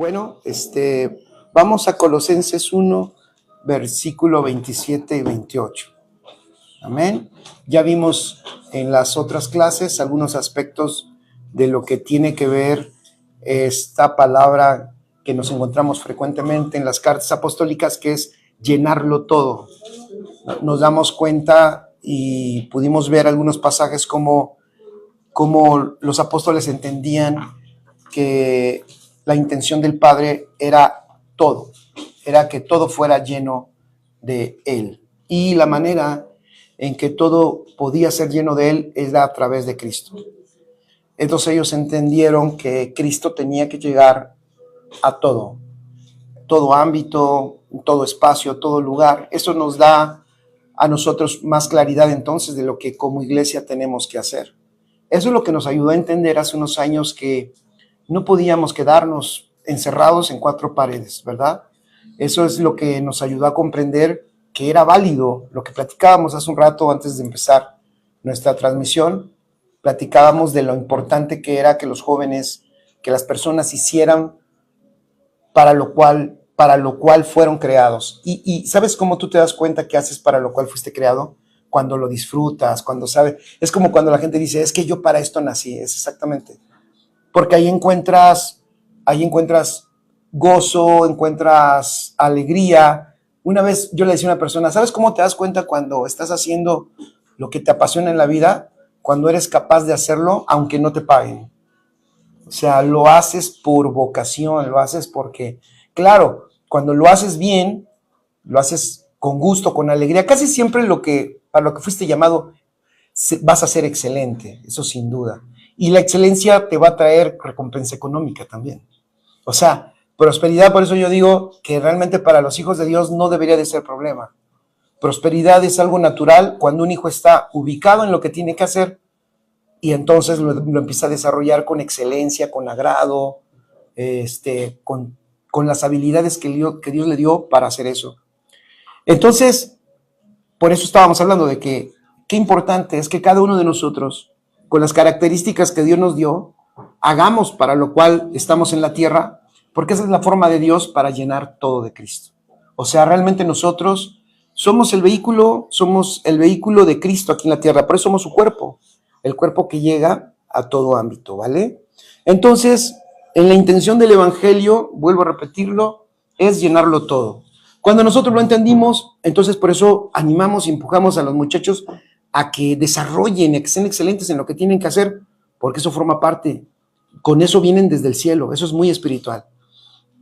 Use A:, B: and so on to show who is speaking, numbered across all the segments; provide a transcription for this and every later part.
A: Bueno, vamos a Colosenses 1, versículo 27 y 28. Amén. Ya vimos en las otras clases algunos aspectos de lo que tiene que ver esta palabra que nos encontramos frecuentemente en las cartas apostólicas, que es llenarlo todo. Nos damos cuenta y pudimos ver algunos pasajes como los apóstoles entendían que la intención del Padre era todo, era que todo fuera lleno de Él. Y la manera en que todo podía ser lleno de Él era a través de Cristo. Entonces ellos entendieron que Cristo tenía que llegar a todo ámbito, todo espacio, todo lugar. Eso nos da a nosotros más claridad entonces de lo que como iglesia tenemos que hacer. Eso es lo que nos ayudó a entender hace unos años que no podíamos quedarnos encerrados en cuatro paredes, ¿verdad? Eso es lo que nos ayudó a comprender que era válido lo que platicábamos hace un rato antes de empezar nuestra transmisión. Platicábamos de lo importante que era que los jóvenes, que las personas hicieran para lo cual fueron creados. Y ¿sabes cómo tú te das cuenta que haces para lo cual fuiste creado? Cuando lo disfrutas, cuando sabes. Es como cuando la gente dice, es que yo para esto nací. Es exactamente. Porque ahí encuentras gozo, encuentras alegría. Una vez yo le decía a una persona, ¿sabes cómo te das cuenta cuando estás haciendo lo que te apasiona en la vida? Cuando eres capaz de hacerlo, aunque no te paguen. O sea, lo haces por vocación, lo haces porque, claro, cuando lo haces bien, lo haces con gusto, con alegría. Casi siempre para lo que fuiste llamado, vas a ser excelente, eso sin duda. Y la excelencia te va a traer recompensa económica también. O sea, prosperidad, por eso yo digo que realmente para los hijos de Dios no debería de ser problema. Prosperidad es algo natural cuando un hijo está ubicado en lo que tiene que hacer y entonces lo empieza a desarrollar con excelencia, con agrado, con las habilidades que Dios le dio para hacer eso. Entonces, por eso estábamos hablando de que qué importante es que cada uno de nosotros, con las características que Dios nos dio, hagamos para lo cual estamos en la tierra, porque esa es la forma de Dios para llenar todo de Cristo. O sea, realmente nosotros somos el vehículo de Cristo aquí en la tierra, por eso somos su cuerpo, el cuerpo que llega a todo ámbito, ¿vale? Entonces, en la intención del evangelio, vuelvo a repetirlo, es llenarlo todo. Cuando nosotros lo entendimos, entonces por eso animamos y empujamos a los muchachos a que desarrollen, que sean excelentes en lo que tienen que hacer, porque eso forma parte, con eso vienen desde el cielo, eso es muy espiritual.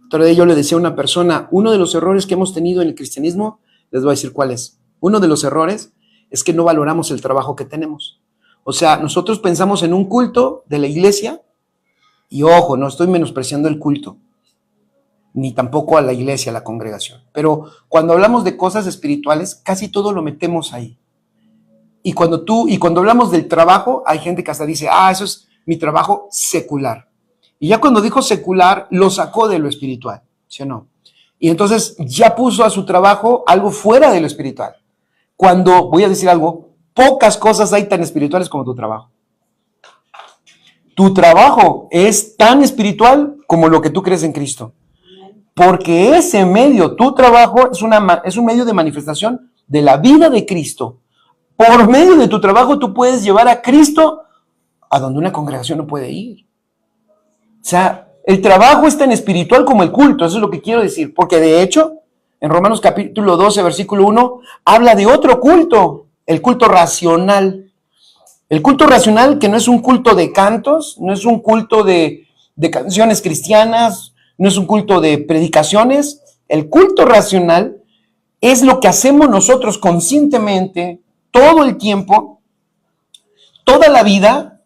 A: Entonces yo le decía a una persona, uno de los errores que hemos tenido en el cristianismo, les voy a decir cuál es. Uno de los errores es que no valoramos el trabajo que tenemos. O sea, nosotros pensamos en un culto de la iglesia, y ojo, no estoy menospreciando el culto, ni tampoco a la iglesia, a la congregación. Pero cuando hablamos de cosas espirituales, casi todo lo metemos ahí. Y cuando hablamos del trabajo, hay gente que hasta dice, eso es mi trabajo secular. Y ya cuando dijo secular, lo sacó de lo espiritual, ¿sí o no? Y entonces ya puso a su trabajo algo fuera de lo espiritual. Cuando, voy a decir algo, pocas cosas hay tan espirituales como tu trabajo. Tu trabajo es tan espiritual como lo que tú crees en Cristo. Porque ese medio, tu trabajo, es un medio de manifestación de la vida de Cristo. Por medio de tu trabajo tú puedes llevar a Cristo a donde una congregación no puede ir. O sea, el trabajo es tan espiritual como el culto, eso es lo que quiero decir. Porque de hecho, en Romanos capítulo 12, versículo 1, habla de otro culto, el culto racional. El culto racional que no es un culto de cantos, no es un culto de canciones cristianas, no es un culto de predicaciones. El culto racional es lo que hacemos nosotros conscientemente, todo el tiempo, toda la vida,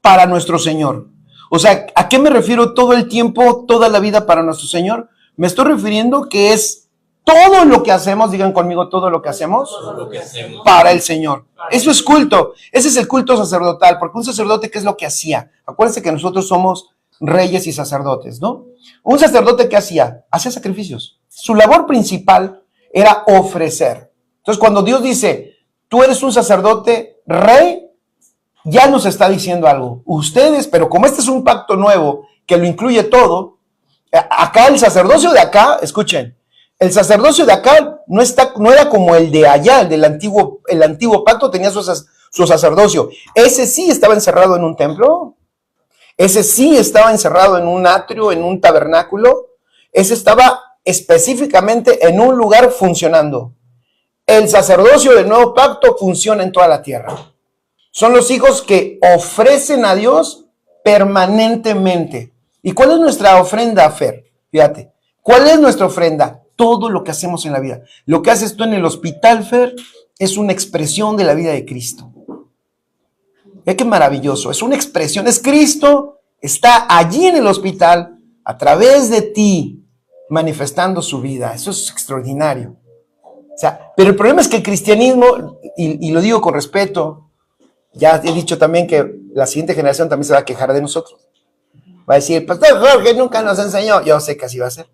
A: para nuestro Señor. O sea, ¿a qué me refiero todo el tiempo, toda la vida para nuestro Señor? Me estoy refiriendo que es todo lo que hacemos, digan conmigo, todo lo que hacemos, para el Señor. Eso es culto. Ese es el culto sacerdotal, porque un sacerdote, ¿qué es lo que hacía? Acuérdense que nosotros somos reyes y sacerdotes, ¿no? Un sacerdote, ¿qué hacía? Hacía sacrificios. Su labor principal era ofrecer. Entonces, cuando Dios dice, tú eres un sacerdote rey, ya nos está diciendo algo. Ustedes, pero como este es un pacto nuevo que lo incluye todo, Acá el sacerdocio de acá, escuchen, el sacerdocio de acá no era como el de allá, el antiguo pacto tenía su sacerdocio. Ese sí estaba encerrado en un templo, ese sí estaba encerrado en un atrio, en un tabernáculo, ese estaba específicamente en un lugar funcionando. El sacerdocio del nuevo pacto funciona en toda la tierra. Son los hijos que ofrecen a Dios permanentemente. ¿Y cuál es nuestra ofrenda, Fer? Fíjate, ¿cuál es nuestra ofrenda? Todo lo que hacemos en la vida. Lo que haces tú en el hospital, Fer, es una expresión de la vida de Cristo. Ve qué maravilloso, es una expresión, es Cristo, está allí en el hospital, a través de ti, manifestando su vida. Eso es extraordinario. O sea, pero el problema es que el cristianismo, y lo digo con respeto, ya he dicho también que la siguiente generación también se va a quejar de nosotros. Va a decir, Pastor Jorge nunca nos enseñó. Yo sé que así va a ser.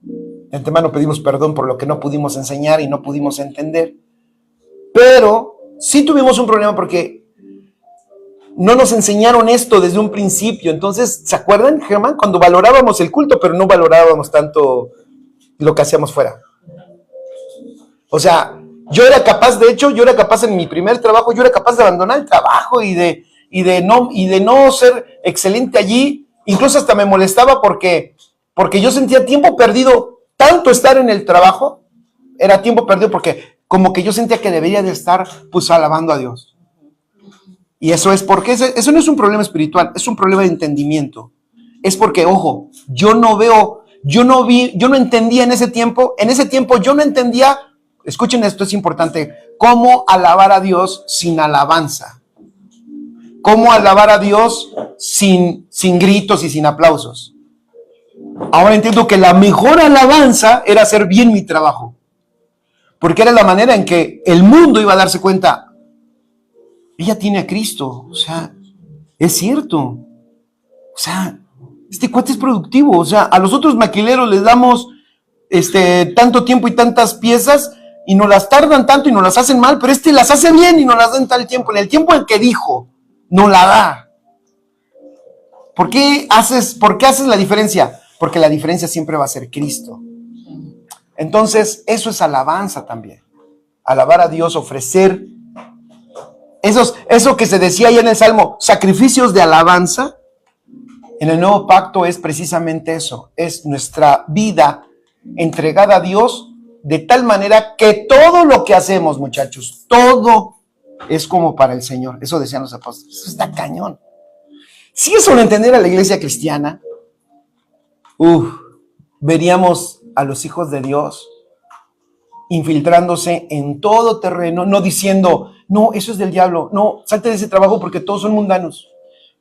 A: De antemano pedimos perdón por lo que no pudimos enseñar y no pudimos entender. Pero sí tuvimos un problema porque no nos enseñaron esto desde un principio. Entonces, ¿se acuerdan, Germán? Cuando valorábamos el culto, pero no valorábamos tanto lo que hacíamos fuera. O sea, yo era capaz en mi primer trabajo, yo era capaz de abandonar el trabajo y de no ser excelente allí. Incluso hasta me molestaba porque yo sentía tiempo perdido. Tanto estar en el trabajo era tiempo perdido porque como que yo sentía que debería de estar pues alabando a Dios. Y eso es porque eso no es un problema espiritual, es un problema de entendimiento. Es porque, ojo, yo no entendía en ese tiempo yo no entendía, escuchen esto, es importante, cómo alabar a Dios sin alabanza. Cómo alabar a Dios sin gritos y sin aplausos. Ahora entiendo que la mejor alabanza era hacer bien mi trabajo. Porque era la manera en que el mundo iba a darse cuenta. Ella tiene a Cristo. O sea, es cierto. O sea, este cuate es productivo. O sea, a los otros maquileros les damos tanto tiempo y tantas piezas y nos las tardan tanto y nos las hacen mal, pero las hace bien y nos las dan tal tiempo. En el tiempo en que dijo, no la da. ¿Por qué haces la diferencia? Porque la diferencia siempre va a ser Cristo. Entonces, eso es alabanza también. Alabar a Dios, ofrecer. Eso que se decía ahí en el Salmo, sacrificios de alabanza, en el nuevo pacto es precisamente eso. Es nuestra vida entregada a Dios de tal manera que todo lo que hacemos, muchachos, todo es como para el Señor. Eso decían los apóstoles. Eso está cañón. Si eso lo entendiera la iglesia cristiana, veríamos a los hijos de Dios infiltrándose en todo terreno, no diciendo, no, eso es del diablo, no, salte de ese trabajo porque todos son mundanos,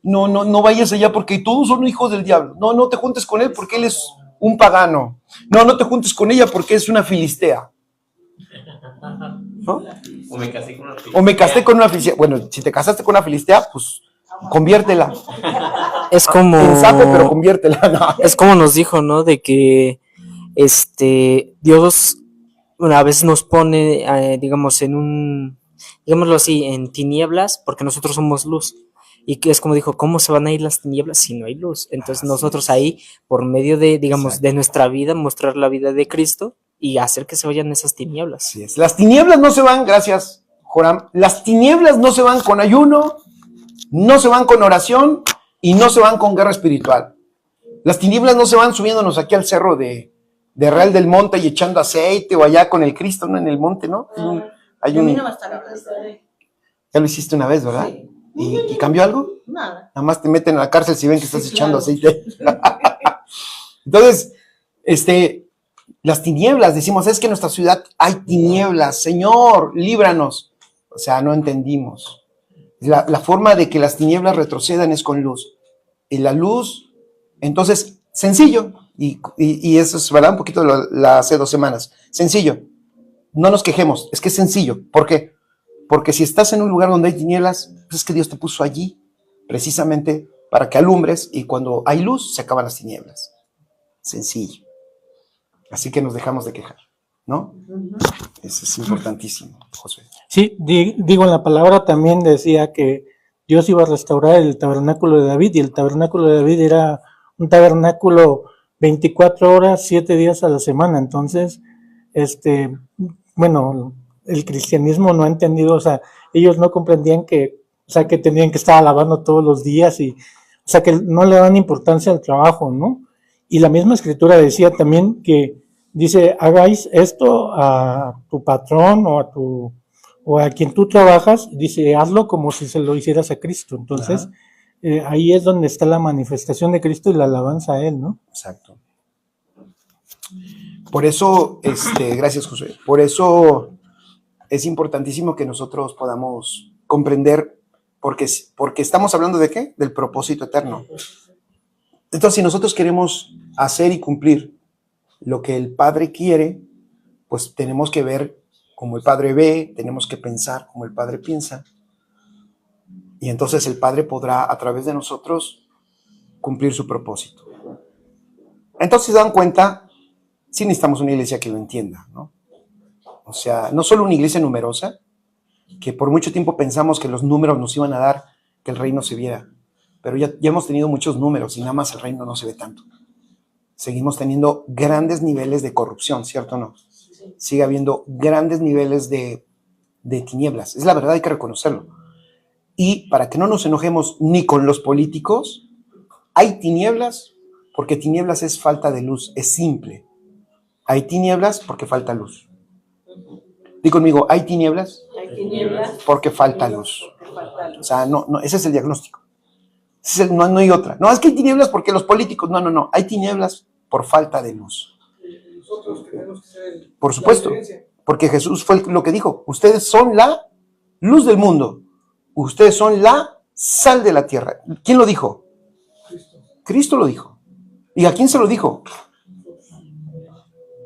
A: no vayas allá porque todos son hijos del diablo, no te juntes con él porque él es un pagano, no te juntes con ella porque es una filistea. ¿No?
B: O me casé con una filistea.
A: Bueno, si te casaste con una filistea, pues conviértela.
C: Es como
A: Pensaste, pero conviértela. No.
C: Es como nos dijo, ¿no? De que Dios a veces nos pone, digamos, digámoslo así, en tinieblas, porque nosotros somos luz. Y que es como dijo, ¿cómo se van a ir las tinieblas si no hay luz? Entonces nosotros ahí, por medio de, digamos, exacto, de nuestra vida, mostrar la vida de Cristo y hacer que se vayan esas tinieblas.
A: Así es. Las tinieblas no se van, gracias, Joram, las tinieblas no se van con ayuno, no se van con oración y no se van con guerra espiritual. Las tinieblas no se van subiéndonos aquí al cerro de Real del Monte y echando aceite o allá con el Cristo, ¿no? En el monte, ¿no? Ya lo hiciste una vez, ¿verdad? Sí. ¿Y cambió algo?
D: Nada.
A: Nada más te meten a la cárcel si ven que estás echando aceite. Entonces, las tinieblas, decimos, es que en nuestra ciudad hay tinieblas, Señor, líbranos. O sea, no entendimos. La forma de que las tinieblas retrocedan es con luz. Y la luz, entonces, sencillo. Y eso es, ¿verdad? Un poquito hace 2 semanas. Sencillo. No nos quejemos, es que es sencillo. ¿Por qué? Porque si estás en un lugar donde hay tinieblas, pues es que Dios te puso allí precisamente para que alumbres y cuando hay luz se acaban las tinieblas. Sencillo. Así que nos dejamos de quejar, ¿no? Eso es importantísimo, José.
E: Sí, digo, en la palabra también decía que Dios iba a restaurar el tabernáculo de David y el tabernáculo de David era un tabernáculo 24 horas, 7 días a la semana. Entonces, bueno, el cristianismo no ha entendido, o sea, ellos no comprendían que, o sea, que tenían que estar alabando todos los días y, o sea, que no le dan importancia al trabajo, ¿no? Y la misma escritura decía también que, dice, hagáis esto a tu patrón o a quien tú trabajas, dice, hazlo como si se lo hicieras a Cristo. Entonces, ahí es donde está la manifestación de Cristo y la alabanza a Él, ¿no?
A: Exacto. Por eso, gracias, José. Por eso es importantísimo que nosotros podamos comprender, porque estamos hablando ¿de qué? Del propósito eterno. Entonces, si nosotros queremos hacer y cumplir lo que el Padre quiere, pues tenemos que ver como el Padre ve, tenemos que pensar como el Padre piensa. Y entonces el Padre podrá, a través de nosotros, cumplir su propósito. Entonces, se dan cuenta, sí necesitamos una iglesia que lo entienda, ¿no? O sea, no solo una iglesia numerosa, que por mucho tiempo pensamos que los números nos iban a dar que el reino se viera, pero ya hemos tenido muchos números y nada más el reino no se ve tanto. Seguimos teniendo grandes niveles de corrupción, ¿cierto o no? Sigue habiendo grandes niveles de tinieblas. Es la verdad, hay que reconocerlo. Y para que no nos enojemos ni con los políticos, hay tinieblas porque tinieblas es falta de luz, es simple. Hay tinieblas porque falta luz. Di conmigo, hay tinieblas porque falta luz. O sea, no, ese es el diagnóstico. No hay otra. No, es que hay tinieblas porque los políticos, no. Hay tinieblas por falta de luz.
D: Nosotros tenemos que ser
A: por supuesto, porque Jesús fue lo que dijo. Ustedes son la luz del mundo. Ustedes son la sal de la tierra. ¿Quién lo dijo? Cristo lo dijo. ¿Y a quién se lo dijo?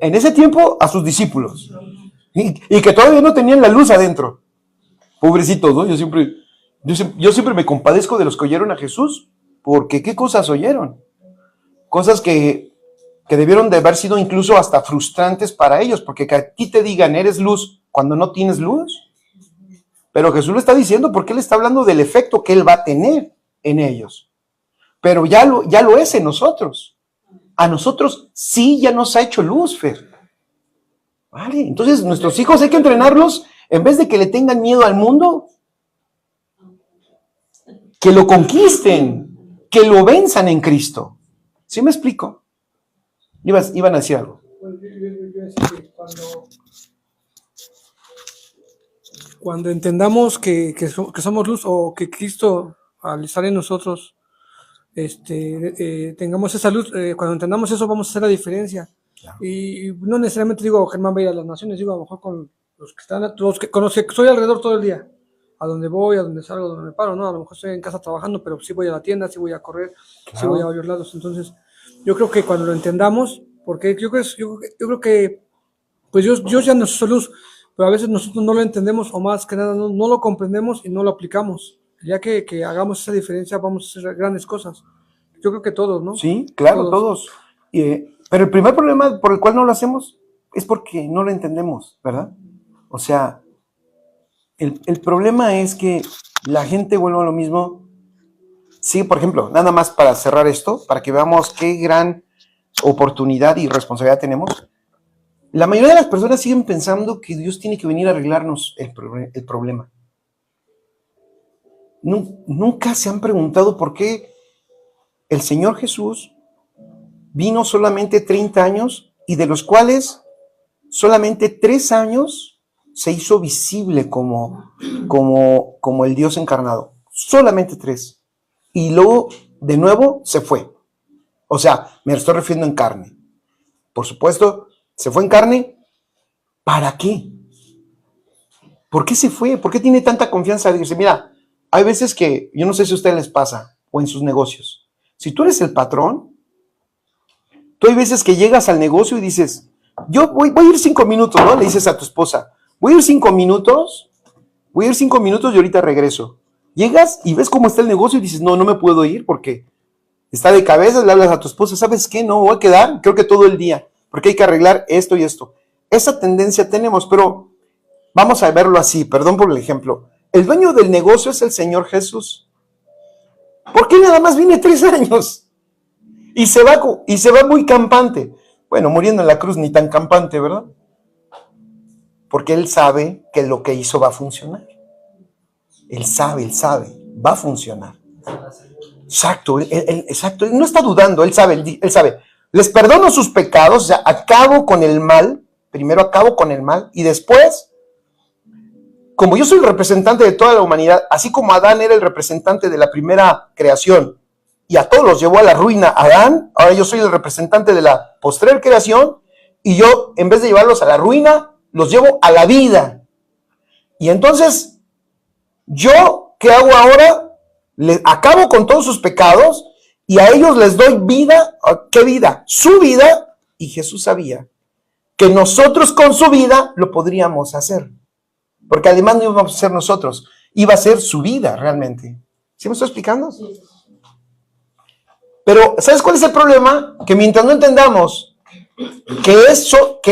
A: En ese tiempo, a sus discípulos. Y que todavía no tenían la luz adentro. Pobrecitos, ¿no? Yo siempre me compadezco de los que oyeron a Jesús, porque ¿qué cosas oyeron? Cosas que debieron de haber sido incluso hasta frustrantes para ellos, porque que a ti te digan, eres luz, cuando no tienes luz. Pero Jesús lo está diciendo porque Él está hablando del efecto que Él va a tener en ellos. Pero ya lo es en nosotros. A nosotros sí ya nos ha hecho luz, Fer. ¿Vale? Entonces, nuestros hijos hay que entrenarlos, en vez de que le tengan miedo al mundo, que lo conquisten, que lo venzan en Cristo. ¿Sí me explico? Iban a decir algo.
D: Pues yo decía que cuando entendamos que somos luz, o que Cristo al estar en nosotros tengamos esa luz, cuando entendamos eso vamos a hacer la diferencia. Claro. Y no necesariamente digo Germán va a ir a las naciones, digo a lo mejor con los que con los que estoy alrededor todo el día, a donde voy, a donde salgo, a donde me paro, ¿no? A lo mejor estoy en casa trabajando, pero sí voy a la tienda, sí voy a correr, claro, sí voy a varios lados. Entonces yo creo que cuando lo entendamos, porque yo creo que pues Dios ya nos hizo luz, pero a veces nosotros no lo entendemos, o más que nada no lo comprendemos y no lo aplicamos. Ya que hagamos esa diferencia, vamos a hacer grandes cosas. Yo creo que todos, ¿no?
A: Sí, claro, todos. Pero el primer problema por el cual no lo hacemos es porque no lo entendemos, ¿verdad? O sea, el problema es que la gente vuelve a lo mismo. Sí, por ejemplo, nada más para cerrar esto, para que veamos qué gran oportunidad y responsabilidad tenemos. La mayoría de las personas siguen pensando que Dios tiene que venir a arreglarnos el problema. Nunca se han preguntado por qué el Señor Jesús vino solamente 30 años y de los cuales solamente 3 años se hizo visible como el Dios encarnado. Solamente 3. Y luego, de nuevo, se fue. O sea, me estoy refiriendo en carne. Por supuesto, se fue en carne. ¿Para qué? ¿Por qué se fue? ¿Por qué tiene tanta confianza de decirse, mira, hay veces que, yo no sé si a ustedes les pasa, o en sus negocios, si tú eres el patrón, tú hay veces que llegas al negocio y dices, yo voy a ir 5 minutos, ¿no? Le dices a tu esposa, voy a ir 5 minutos y ahorita regreso. Llegas y ves cómo está el negocio y dices, no me puedo ir porque está de cabeza, le hablas a tu esposa, ¿sabes qué? No, voy a quedar, creo que todo el día, porque hay que arreglar esto y esto. Esa tendencia tenemos, pero vamos a verlo así, perdón por el ejemplo. El dueño del negocio es el Señor Jesús. ¿Por qué nada más viene 3 años? Y se va muy campante. Bueno, muriendo en la cruz ni tan campante, ¿verdad? Porque él sabe que lo que hizo va a funcionar. Él sabe, va a funcionar. Exacto, exacto. Él no está dudando, él sabe. Les perdono sus pecados, o sea, acabo con el mal. Primero acabo con el mal y después, como yo soy el representante de toda la humanidad, así como Adán era el representante de la primera creación y a todos los llevó a la ruina Adán, ahora yo soy el representante de la postrer creación y yo, en vez de llevarlos a la ruina, los llevo a la vida. Y entonces, ¿yo qué hago ahora? Acabo con todos sus pecados y a ellos les doy vida. ¿Qué vida? Su vida. Y Jesús sabía que nosotros con su vida lo podríamos hacer. Porque además no íbamos a ser nosotros, iba a ser su vida realmente. ¿Sí me estoy explicando? Sí. Pero, ¿sabes cuál es el problema? Que mientras no entendamos que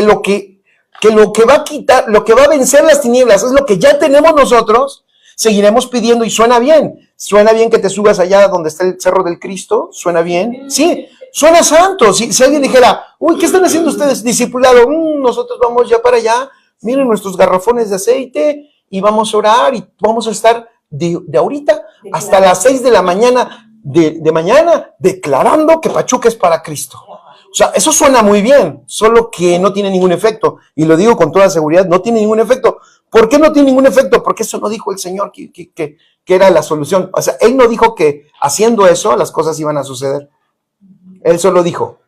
A: lo que va a quitar, lo que va a vencer las tinieblas es lo que ya tenemos nosotros, seguiremos pidiendo y suena bien. Suena bien que te subas allá donde está el Cerro del Cristo, suena bien. Sí, suena santo. Si alguien dijera, uy, ¿qué están haciendo ustedes, discipulado? Nosotros vamos ya para allá, miren nuestros garrafones de aceite y vamos a orar y vamos a estar de ahorita hasta las 6 de la mañana, de mañana, declarando que Pachuca es para Cristo. O sea, eso suena muy bien, solo que no tiene ningún efecto. Y lo digo con toda seguridad, no tiene ningún efecto. ¿Por qué no tiene ningún efecto? Porque eso no dijo el Señor que era la solución. O sea, Él no dijo que haciendo eso las cosas iban a suceder. Él solo dijo,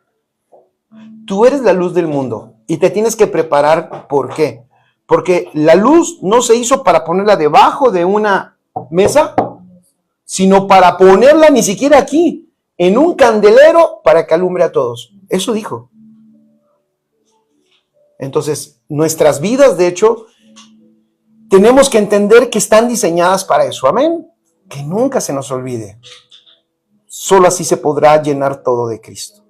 A: tú eres la luz del mundo y te tienes que preparar. ¿Por qué? Porque la luz no se hizo para ponerla debajo de una mesa, sino para ponerla ni siquiera aquí, en un candelero para que alumbre a todos. Eso dijo. Entonces, nuestras vidas, de hecho, tenemos que entender que están diseñadas para eso. Amén. Que nunca se nos olvide. Solo así se podrá llenar todo de Cristo.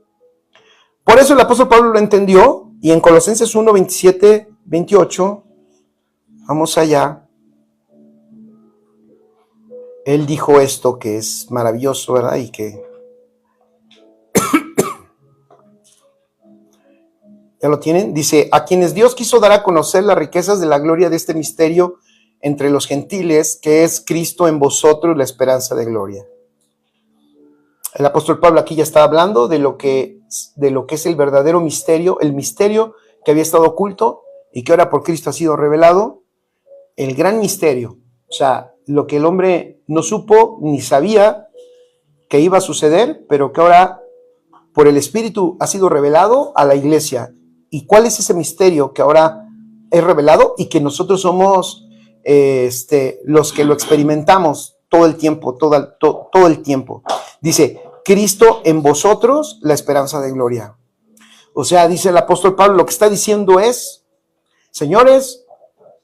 A: Por eso el apóstol Pablo lo entendió y en Colosenses 1, 27, 28, vamos allá. Él dijo esto que es maravilloso, ¿verdad? Y que ¿ya lo tienen? Dice, a quienes Dios quiso dar a conocer las riquezas de la gloria de este misterio entre los gentiles, que es Cristo en vosotros, la esperanza de gloria. El apóstol Pablo aquí ya está hablando de lo que es el verdadero misterio, el misterio que había estado oculto y que ahora por Cristo ha sido revelado, el gran misterio, o sea, lo que el hombre no supo ni sabía que iba a suceder, pero que ahora por el Espíritu ha sido revelado a la iglesia. ¿Y cuál es ese misterio que ahora es revelado y que nosotros somos los que lo experimentamos todo el tiempo, todo el tiempo? Dice, Cristo en vosotros, la esperanza de gloria. O sea, dice el apóstol Pablo, lo que está diciendo es, señores,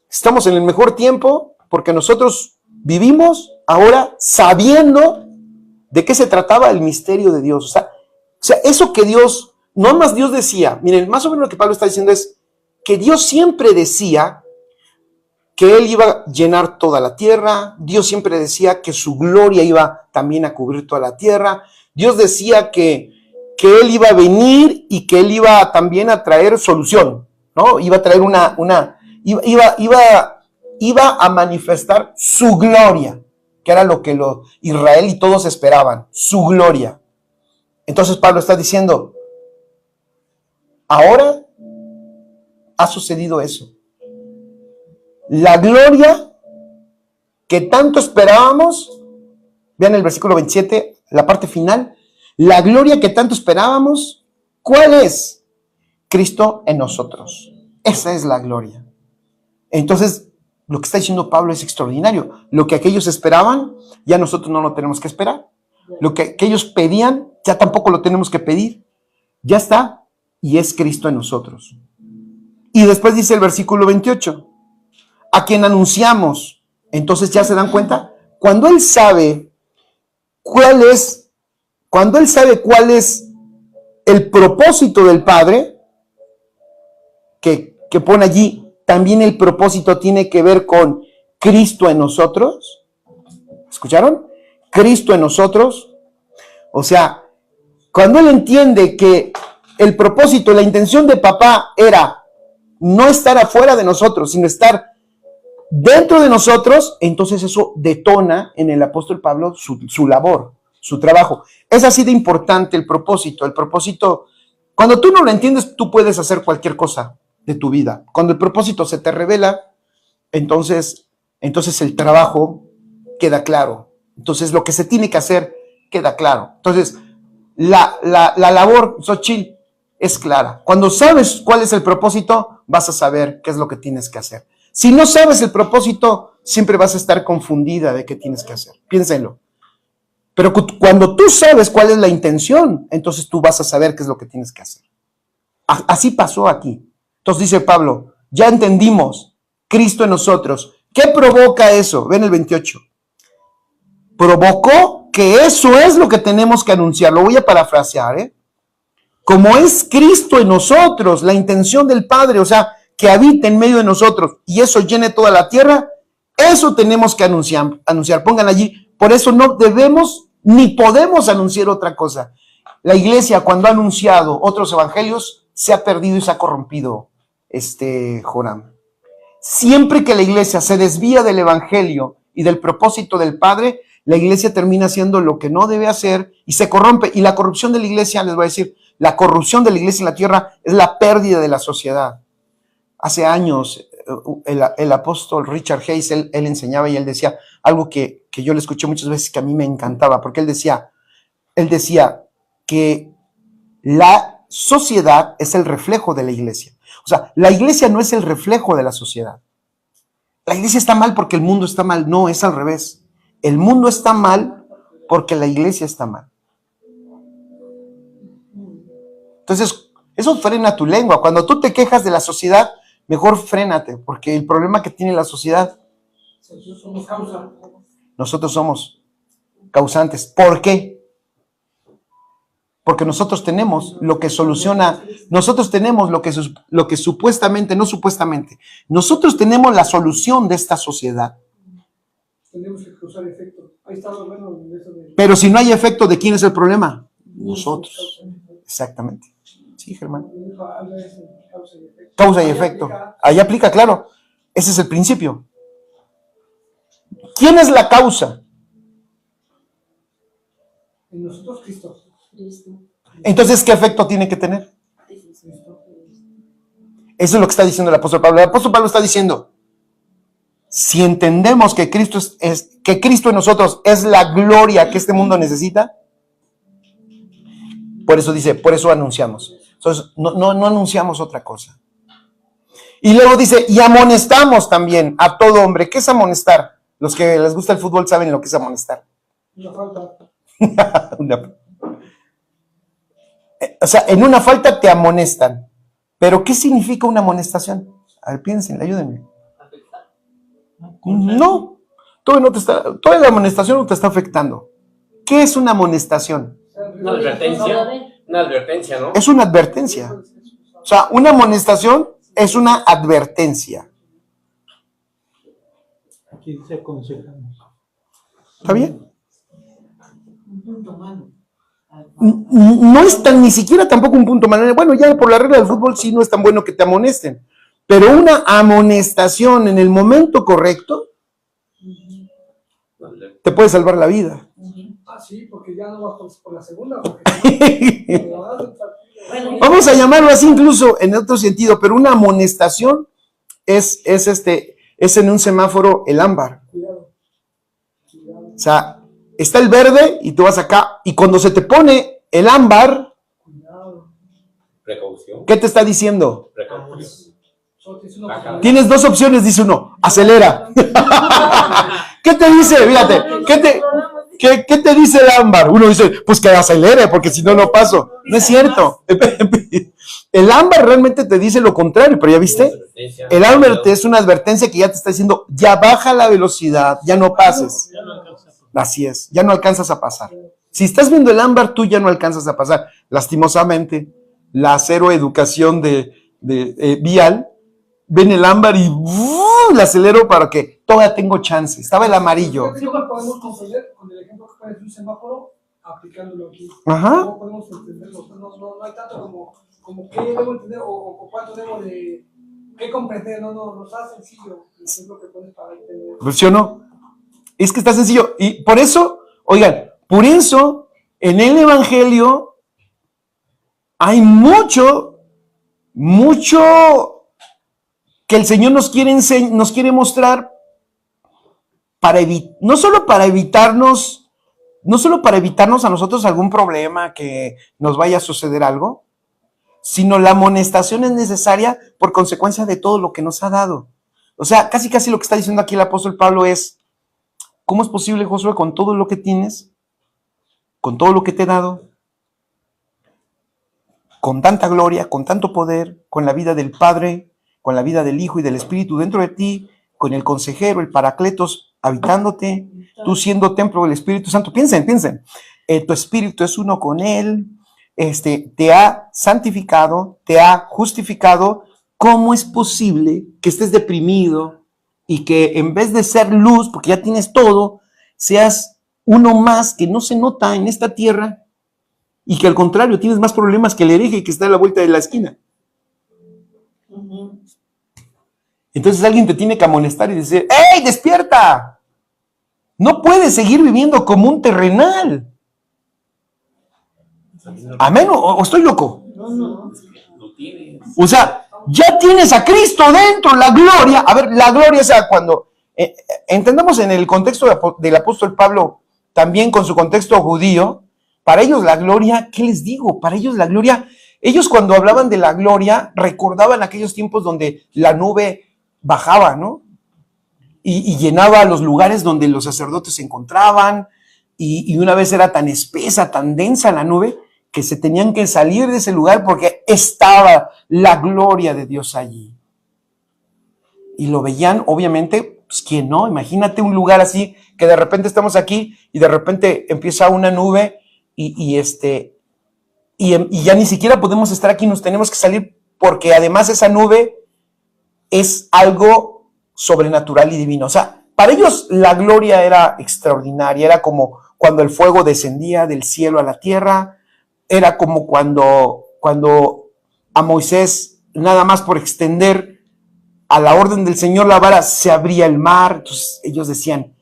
A: estamos en el mejor tiempo porque nosotros vivimos ahora sabiendo de qué se trataba el misterio de Dios. O sea, eso que Dios, no más Dios decía, miren, más o menos lo que Pablo está diciendo es que Dios siempre decía que Él iba a llenar toda la tierra, Dios siempre decía que su gloria iba también a cubrir toda la tierra, Dios decía que Él iba a venir y que Él iba también a traer solución, ¿no? Iba a traer iba a manifestar su gloria, que era lo que Israel y todos esperaban, su gloria. Entonces Pablo está diciendo, ahora ha sucedido eso. La gloria que tanto esperábamos, vean el versículo 27, la parte final, la gloria que tanto esperábamos, ¿cuál es? Cristo en nosotros. Esa es la gloria. Entonces, lo que está diciendo Pablo es extraordinario. Lo que aquellos esperaban, ya nosotros no lo tenemos que esperar. Lo que aquellos pedían, ya tampoco lo tenemos que pedir. Ya está, y es Cristo en nosotros. Y después dice el versículo 28, a quien anunciamos. Entonces, ¿ya se dan cuenta? Cuando Él sabe cuál es el propósito del Padre, que pone allí, también el propósito tiene que ver con Cristo en nosotros. ¿Escucharon? Cristo en nosotros. O sea, Cuando él entiende que el propósito, la intención de papá era no estar afuera de nosotros, sino estar dentro de nosotros, entonces eso detona en el apóstol Pablo su labor, su trabajo. Es así de importante el propósito. El propósito, cuando tú no lo entiendes, tú puedes hacer cualquier cosa de tu vida. Cuando el propósito se te revela, entonces el trabajo queda claro. Entonces lo que se tiene que hacer queda claro. Entonces la labor, Xochitl, es clara. Cuando sabes cuál es el propósito, vas a saber qué es lo que tienes que hacer. Si no sabes el propósito, siempre vas a estar confundida de qué tienes que hacer. Piénsenlo. Pero cuando tú sabes cuál es la intención, entonces tú vas a saber qué es lo que tienes que hacer. Así pasó aquí. Entonces dice Pablo, ya entendimos, Cristo en nosotros. ¿Qué provoca eso? Ven el 28. Provocó que eso es lo que tenemos que anunciar. Lo voy a parafrasear, ¿eh? Como es Cristo en nosotros, la intención del Padre, o sea, que habita en medio de nosotros y eso llene toda la tierra, eso tenemos que anunciar. Pongan allí, por eso no debemos ni podemos anunciar otra cosa. La iglesia, cuando ha anunciado otros evangelios, se ha perdido y se ha corrompido, Joram. Siempre que la iglesia se desvía del evangelio y del propósito del Padre, la iglesia termina haciendo lo que no debe hacer y se corrompe. Y la corrupción de la iglesia, les voy a decir, la corrupción de la iglesia en la tierra es la pérdida de la sociedad. Hace años, el apóstol Richard Hayes, él enseñaba y él decía algo que yo le escuché muchas veces que a mí me encantaba, porque él decía que la sociedad es el reflejo de la iglesia. O sea, la iglesia no es el reflejo de la sociedad. La iglesia está mal porque el mundo está mal. No, es al revés. El mundo está mal porque la iglesia está mal. Entonces, eso frena tu lengua. Cuando tú te quejas de la sociedad, mejor frénate, porque el problema que tiene la sociedad, nosotros somos causantes. ¿Por qué? Porque nosotros tenemos lo que soluciona, nosotros tenemos lo que supuestamente, no supuestamente, nosotros tenemos la solución de esta sociedad.
D: Tenemos que causar efecto. Ahí está lo bueno de eso de...
A: Pero si no hay efecto, ¿de quién es el problema? Nosotros. Exactamente. Sí, Germán. Causa y efecto. Ahí aplica, claro. Ese es el principio. ¿Quién es la causa?
D: En nosotros, Cristo.
A: Entonces, ¿qué efecto tiene que tener? Eso es lo que está diciendo el apóstol Pablo. El apóstol Pablo está diciendo, si entendemos que Cristo que Cristo en nosotros es la gloria que este mundo necesita, por eso dice, por eso anunciamos. Entonces, no anunciamos otra cosa. Y luego dice, y amonestamos también a todo hombre. ¿Qué es amonestar? Los que les gusta el fútbol saben lo que es amonestar.
D: Una falta.
A: O sea, en una falta te amonestan. Pero ¿qué significa una amonestación? A ver, piensen, ayúdenme. No, toda la amonestación no te está afectando. ¿Qué es una amonestación?
B: Una advertencia. Una advertencia, ¿no?
A: Es una advertencia. O sea, una amonestación es una advertencia.
E: Aquí dice aconsejamos.
A: ¿Está bien? No es tan, ni siquiera tampoco un punto malo. Bueno, ya por la regla del fútbol sí no es tan bueno que te amonesten. Pero una amonestación en el momento correcto te puede salvar la vida.
D: Ah, sí, porque ya no vas por la segunda.
A: Vamos a llamarlo así incluso en otro sentido, pero una amonestación es en un semáforo el ámbar. O sea, está el verde y tú vas acá y cuando se te pone el ámbar,
B: Precaución.
A: ¿qué te está diciendo?
B: Precaución.
A: Tienes dos opciones, dice uno, acelera. ¿Qué te dice? Fíjate, ¿qué te dice el ámbar? Uno dice, pues que acelere, porque si no, no paso. No es cierto. El ámbar realmente te dice lo contrario, pero ya viste, el ámbar te es una advertencia que ya te está diciendo, ya baja la velocidad, ya no pases. Así es, ya no alcanzas a pasar. Si estás viendo el ámbar, tú ya no alcanzas a pasar. Lastimosamente, la cero educación de vial, ven el ámbar y le acelero para que todavía tengo chance. Estaba el amarillo.
D: ¿Sí podemos comprender con el ejemplo que pones de un semáforo? aplicándolo aquí.
A: Ajá.
D: ¿Cómo podemos entenderlo? No hay tanto como qué debo entender o cuánto debo de qué comprender, no está sencillo, es lo que pones para entender.
A: ¿Pues sí o no? Es que está sencillo. Y por eso, oigan, por eso en el Evangelio hay mucho que el Señor nos quiere mostrar no solo para evitarnos a nosotros algún problema, que nos vaya a suceder algo, sino la amonestación es necesaria por consecuencia de todo lo que nos ha dado. O sea, casi lo que está diciendo aquí el apóstol Pablo es, ¿cómo es posible, Josué, con todo lo que tienes, con todo lo que te he dado, con tanta gloria, con tanto poder, con la vida del Padre, con la vida del Hijo y del Espíritu dentro de ti, con el consejero, el Paracletos habitándote, tú siendo templo del Espíritu Santo? Piensen, tu espíritu es uno con Él, te ha santificado, te ha justificado. ¿Cómo es posible que estés deprimido y que en vez de ser luz, porque ya tienes todo, seas uno más que no se nota en esta tierra y que al contrario tienes más problemas que el hereje que está a la vuelta de la esquina? Entonces alguien te tiene que amonestar y decir, ¡hey, despierta! No puedes seguir viviendo como un terrenal. ¿Amén? ¿O estoy loco?
B: Lo tienes.
A: O sea, ya tienes a Cristo dentro, la gloria. A ver, la gloria es cuando entendamos en el contexto del apóstol Pablo, también con su contexto judío, para ellos la gloria, ¿qué les digo? Para ellos la gloria, ellos cuando hablaban de la gloria, recordaban aquellos tiempos donde la nube bajaba, ¿no? Y llenaba los lugares donde los sacerdotes se encontraban, y una vez era tan espesa, tan densa la nube, que se tenían que salir de ese lugar porque estaba la gloria de Dios allí. Y lo veían, obviamente, pues ¿quién no? Imagínate un lugar así, que de repente estamos aquí y de repente empieza una nube y ya ni siquiera podemos estar aquí, nos tenemos que salir porque además esa nube es algo sobrenatural y divino. O sea, para ellos la gloria era extraordinaria, era como cuando el fuego descendía del cielo a la tierra, era como cuando a Moisés, nada más por extender a la orden del Señor la vara, se abría el mar. Entonces ellos decían,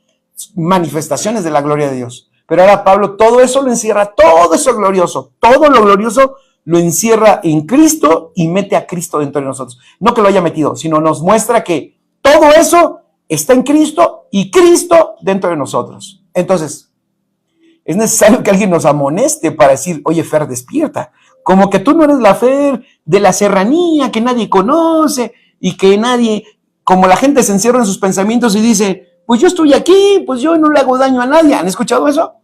A: manifestaciones de la gloria de Dios. Pero ahora Pablo todo eso lo encierra, todo eso glorioso, todo lo glorioso lo encierra en Cristo y mete a Cristo dentro de nosotros. No que lo haya metido, sino nos muestra que todo eso está en Cristo y Cristo dentro de nosotros. Entonces, es necesario que alguien nos amoneste para decir, oye, Fer, despierta. Como que tú no eres la Fer de la serranía que nadie conoce y que nadie, como la gente se encierra en sus pensamientos y dice, pues yo estoy aquí, pues yo no le hago daño a nadie. ¿Han escuchado eso?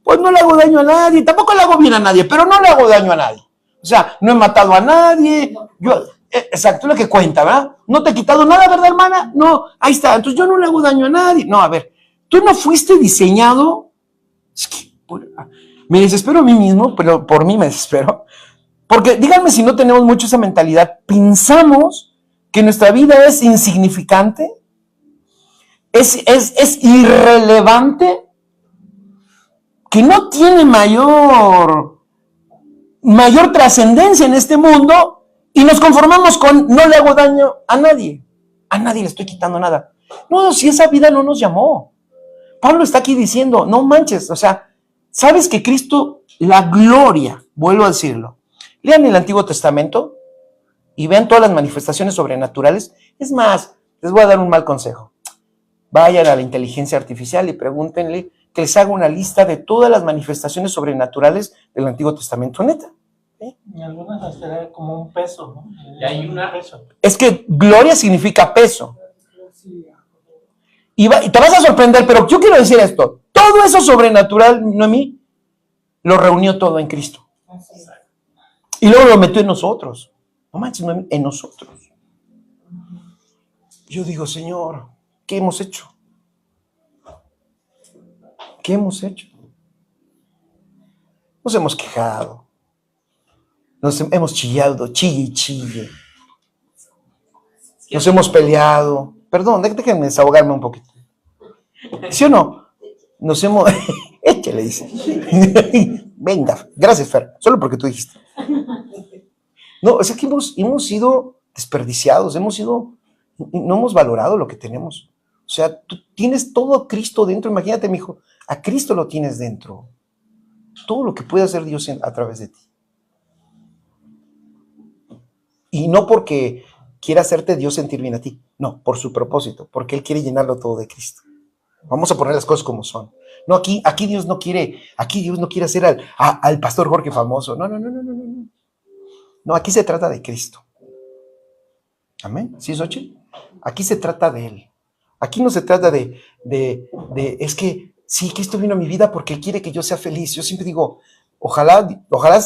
A: Pues no le hago daño a nadie, tampoco le hago bien a nadie, pero no le hago daño a nadie. O sea, no he matado a nadie. Exacto, lo que cuenta, ¿verdad? No te he quitado nada, ¿verdad, hermana? No, ahí está. Entonces yo no le hago daño a nadie. No, a ver, tú no fuiste diseñado. Es que me desespero a mí mismo, pero por mí me desespero. Porque díganme si no tenemos mucho esa mentalidad. Pensamos que nuestra vida es insignificante, es irrelevante, que no tiene mayor trascendencia en este mundo, y nos conformamos con no le hago daño a nadie le estoy quitando nada. No, si esa vida no nos llamó. Pablo está aquí diciendo, no manches, o sea, sabes que Cristo, la gloria, vuelvo a decirlo, lean el Antiguo Testamento y vean todas las manifestaciones sobrenaturales. Es más, les voy a dar un mal consejo. Vayan a la inteligencia artificial y pregúntenle que les haga una lista de todas las manifestaciones sobrenaturales del Antiguo Testamento, neta.
E: Y algunas hasta como un peso, ¿no?
B: Y hay una-
E: peso.
A: Es que gloria significa peso. Y te vas a sorprender, pero yo quiero decir esto. Todo eso sobrenatural, Noemí, lo reunió todo en Cristo. Y luego lo metió en nosotros. No manches, Noemí, en nosotros. Yo digo, Señor, ¿qué hemos hecho? ¿Qué hemos hecho? Nos hemos quejado. Nos hemos chillado, chille y chille. Nos hemos peleado. Perdón, déjenme desahogarme un poquito. ¿Sí o no? Nos hemos... Échale. le dice. Venga, gracias, Fer, solo porque tú dijiste. No, o sea que hemos sido desperdiciados, no hemos valorado lo que tenemos. O sea, tú tienes todo a Cristo dentro. Imagínate, mijo, a Cristo lo tienes dentro. Todo lo que puede hacer Dios a través de ti. Y no porque quiera hacerte Dios sentir bien a ti, no, por su propósito, porque Él quiere llenarlo todo de Cristo. Vamos a poner las cosas como son. No, aquí Dios no quiere hacer al pastor Jorge famoso. No. No, aquí se trata de Cristo. Amén. ¿Sí, Xochitl? Aquí se trata de Él. Aquí no se trata de es que sí, Cristo vino a mi vida porque Él quiere que yo sea feliz. Yo siempre digo, ojalá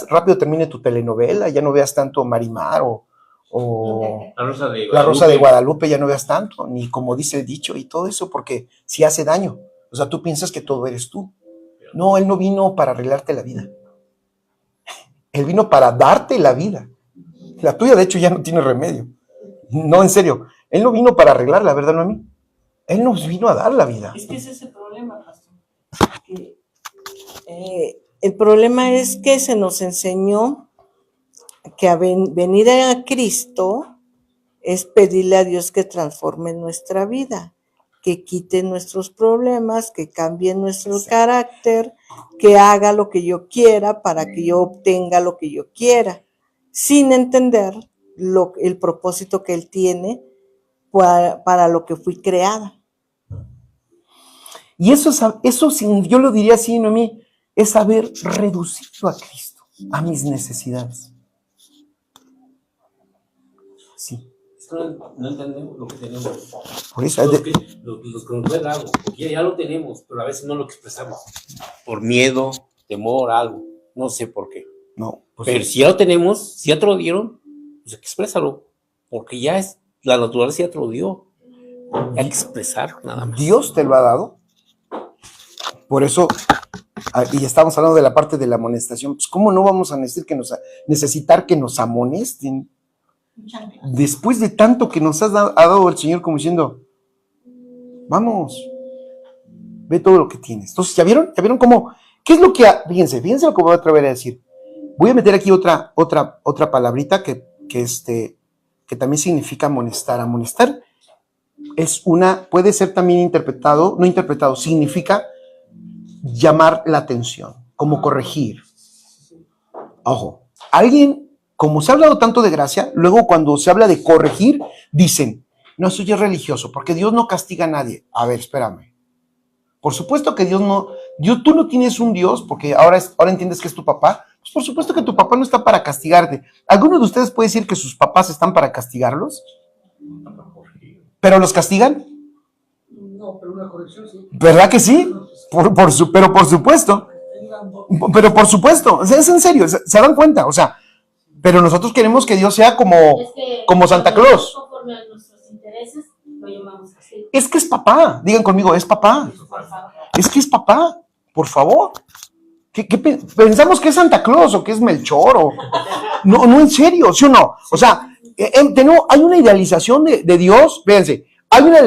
A: rápido termine tu telenovela, ya no veas tanto Marimar o La Rosa de Guadalupe, ya no veas tanto, ni como dice el dicho y todo eso, porque sí hace daño. O sea, tú piensas que todo eres tú. No, Él no vino para arreglarte la vida. Él vino para darte la vida. La tuya, de hecho, ya no tiene remedio. No, en serio. Él no vino para arreglarla, ¿verdad, Noemí? Él nos vino a dar la vida.
F: Es que ese es el problema, pastor. El problema es que se nos enseñó que venir a Cristo es pedirle a Dios que transforme nuestra vida, que quite nuestros problemas, que cambie nuestro carácter, que haga lo que yo quiera para que yo obtenga lo que yo quiera, sin entender el propósito que Él tiene para lo que fui creada.
A: Y eso yo lo diría así, Noemí, es haber reducido a Cristo a mis necesidades. Sí.
B: No entendemos lo que tenemos.
A: Por eso,
B: Los que nos puede dar algo, porque ya lo tenemos, pero a veces no lo expresamos. Por miedo, temor, algo. No sé por qué.
A: no, pues
B: Pero si ya lo tenemos, si ya te lo dieron, pues exprésalo. Porque ya es, la naturaleza ya te lo dio. Hay que expresar nada más.
A: Dios te lo ha dado. Por eso, y estamos hablando de la parte de la amonestación, pues ¿cómo no vamos a necesitar que nos amonesten? Después de tanto que nos ha dado el Señor, como diciendo, vamos, ve todo lo que tienes. Entonces, ¿ya vieron? ¿Ya vieron cómo? ¿Qué es lo que, fíjense lo que voy a atrever a decir? Voy a meter aquí otra palabrita que también significa amonestar. Amonestar puede ser también significa llamar la atención, como corregir. Ojo, como se ha hablado tanto de gracia, luego cuando se habla de corregir, dicen, no, eso ya es religioso, porque Dios no castiga a nadie. A ver, espérame. Por supuesto que tú no tienes un Dios, porque ahora entiendes que es tu papá. Pues por supuesto que tu papá no está para castigarte. ¿Alguno de ustedes puede decir que sus papás están para castigarlos? ¿Pero los castigan?
D: No, pero una corrección sí.
A: ¿Verdad que sí? Pero por supuesto. Pero por supuesto. O sea, es en serio, se dan cuenta. O sea, pero nosotros queremos que Dios sea como Santa Claus.
G: Conforme a nuestros intereses, lo llamamos así.
A: Es que es papá. Digan conmigo, es papá. Es que es papá. Por favor. ¿Qué pensamos que es Santa Claus o que es Melchor? No, en serio, ¿sí o no? O sea, hay una idealización de Dios. Fíjense, hay una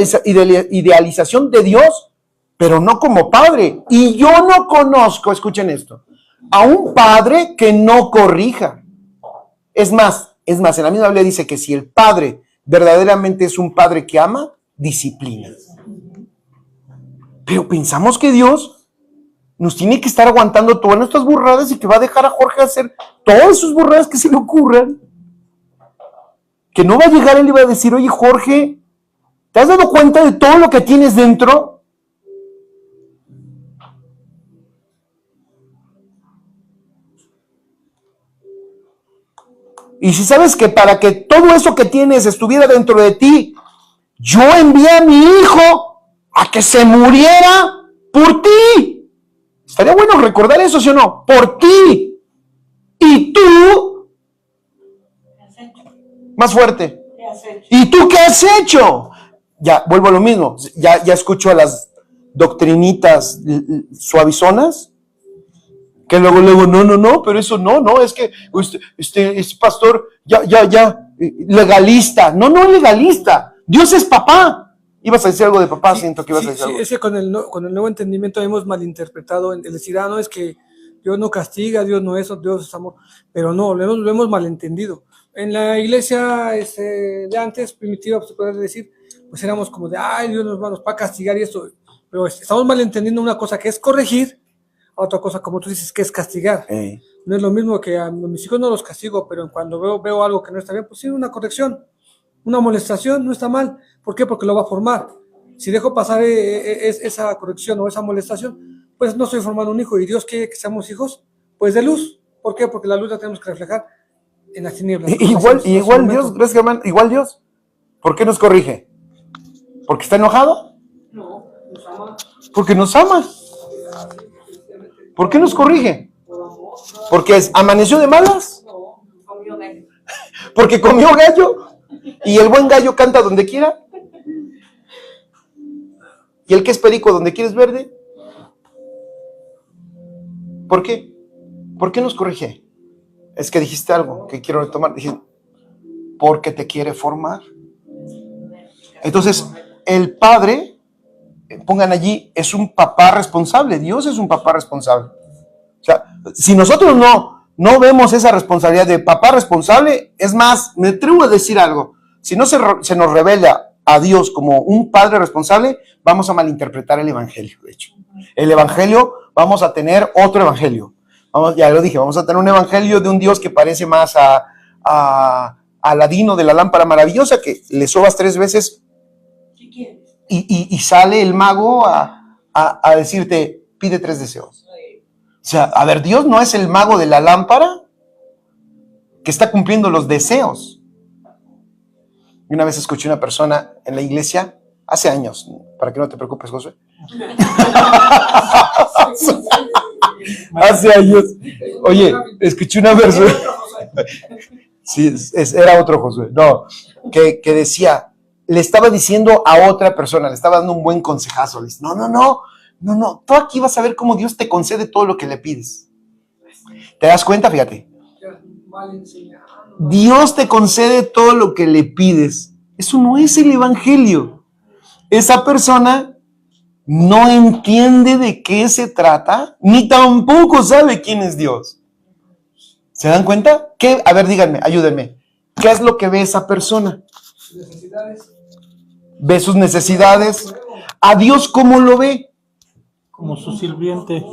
A: idealización de Dios, pero no como padre. Y yo no conozco, escuchen esto, a un padre que no corrija. Es más, en la misma Biblia dice que si el padre verdaderamente es un padre que ama, disciplina. Pero pensamos que Dios nos tiene que estar aguantando todas nuestras burradas y que va a dejar a Jorge hacer todas sus burradas que se le ocurran. Que no va a llegar él y va a decir, oye Jorge, ¿te has dado cuenta de todo lo que tienes dentro? Y si sabes que para que todo eso que tienes estuviera dentro de ti, yo envié a mi hijo a que se muriera por ti. Estaría bueno recordar eso, ¿sí o no? Por ti. Y tú, más fuerte. ¿Y tú qué has hecho? Ya, vuelvo a lo mismo. Ya escucho a las doctrinitas suavizonas. Que luego, no, pero eso no, es que este pastor, ya, legalista. No, legalista. Dios es papá. Ibas a decir algo de papá,
D: Sí,
A: siento que ibas a
D: sí,
A: decir
D: sí,
A: algo.
D: es que con el nuevo entendimiento hemos malinterpretado el decir, no, es que Dios no castiga, Dios no es, Dios es amor, pero no, lo hemos malentendido. En la iglesia de antes, primitiva, se puede decir, pues éramos como de, ay, Dios nos va a castigar y esto, pero estamos malentendiendo una cosa que es corregir, a otra cosa, como tú dices, que es castigar. No es lo mismo que a mis hijos no los castigo, pero cuando veo algo que no está bien, pues sí, una corrección, una molestación, no está mal. ¿Por qué? Porque lo va a formar. Si dejo pasar esa corrección o esa molestación, pues no estoy formando un hijo. Y Dios quiere que seamos hijos, pues de luz. ¿Por qué? Porque la luz la tenemos que reflejar en las tinieblas.
A: Igual Dios, gracias Germán, igual Dios. ¿Por qué nos corrige? ¿Porque está enojado?
D: No, nos ama.
A: Porque nos ama. ¿Por qué nos corrige? ¿Porque amaneció de malas?
D: No, comió gallo.
A: ¿Porque comió gallo? ¿Y el buen gallo canta donde quiera? ¿Y el que es perico donde quieres verde? ¿Por qué? ¿Por qué nos corrige? Es que dijiste algo que quiero retomar. Dijiste, porque te quiere formar. Entonces, el Padre, pongan allí, es un papá responsable. Dios es un papá responsable. O sea, si nosotros no vemos esa responsabilidad de papá responsable, es más, me atrevo a decir algo. Si no se nos revela a Dios como un padre responsable, vamos a malinterpretar el evangelio, de hecho. El evangelio, vamos a tener otro evangelio. Ya lo dije, vamos a tener un evangelio de un Dios que parece más a Aladino de la lámpara maravillosa, que le sobas 3 veces y sale el mago a decirte, pide 3 deseos. O sea, a ver, Dios no es el mago de la lámpara que está cumpliendo los deseos. Y una vez escuché una persona en la iglesia, hace años, para que no te preocupes, Josué. Hace años. Oye, escuché una persona. Sí, era otro Josué. No, que decía, le estaba diciendo a otra persona, le estaba dando un buen consejazo. Le dice, no, tú aquí vas a ver cómo Dios te concede todo lo que le pides. ¿Te das cuenta? Fíjate. Dios te concede todo lo que le pides. Eso no es el evangelio. Esa persona no entiende de qué se trata, ni tampoco sabe quién es Dios. ¿Se dan cuenta? ¿Qué? A ver, díganme, ayúdenme. ¿Qué es lo que ve esa persona?
D: Sus necesidades.
A: Ve sus necesidades. ¿A Dios cómo lo ve?
E: Como su sirviente.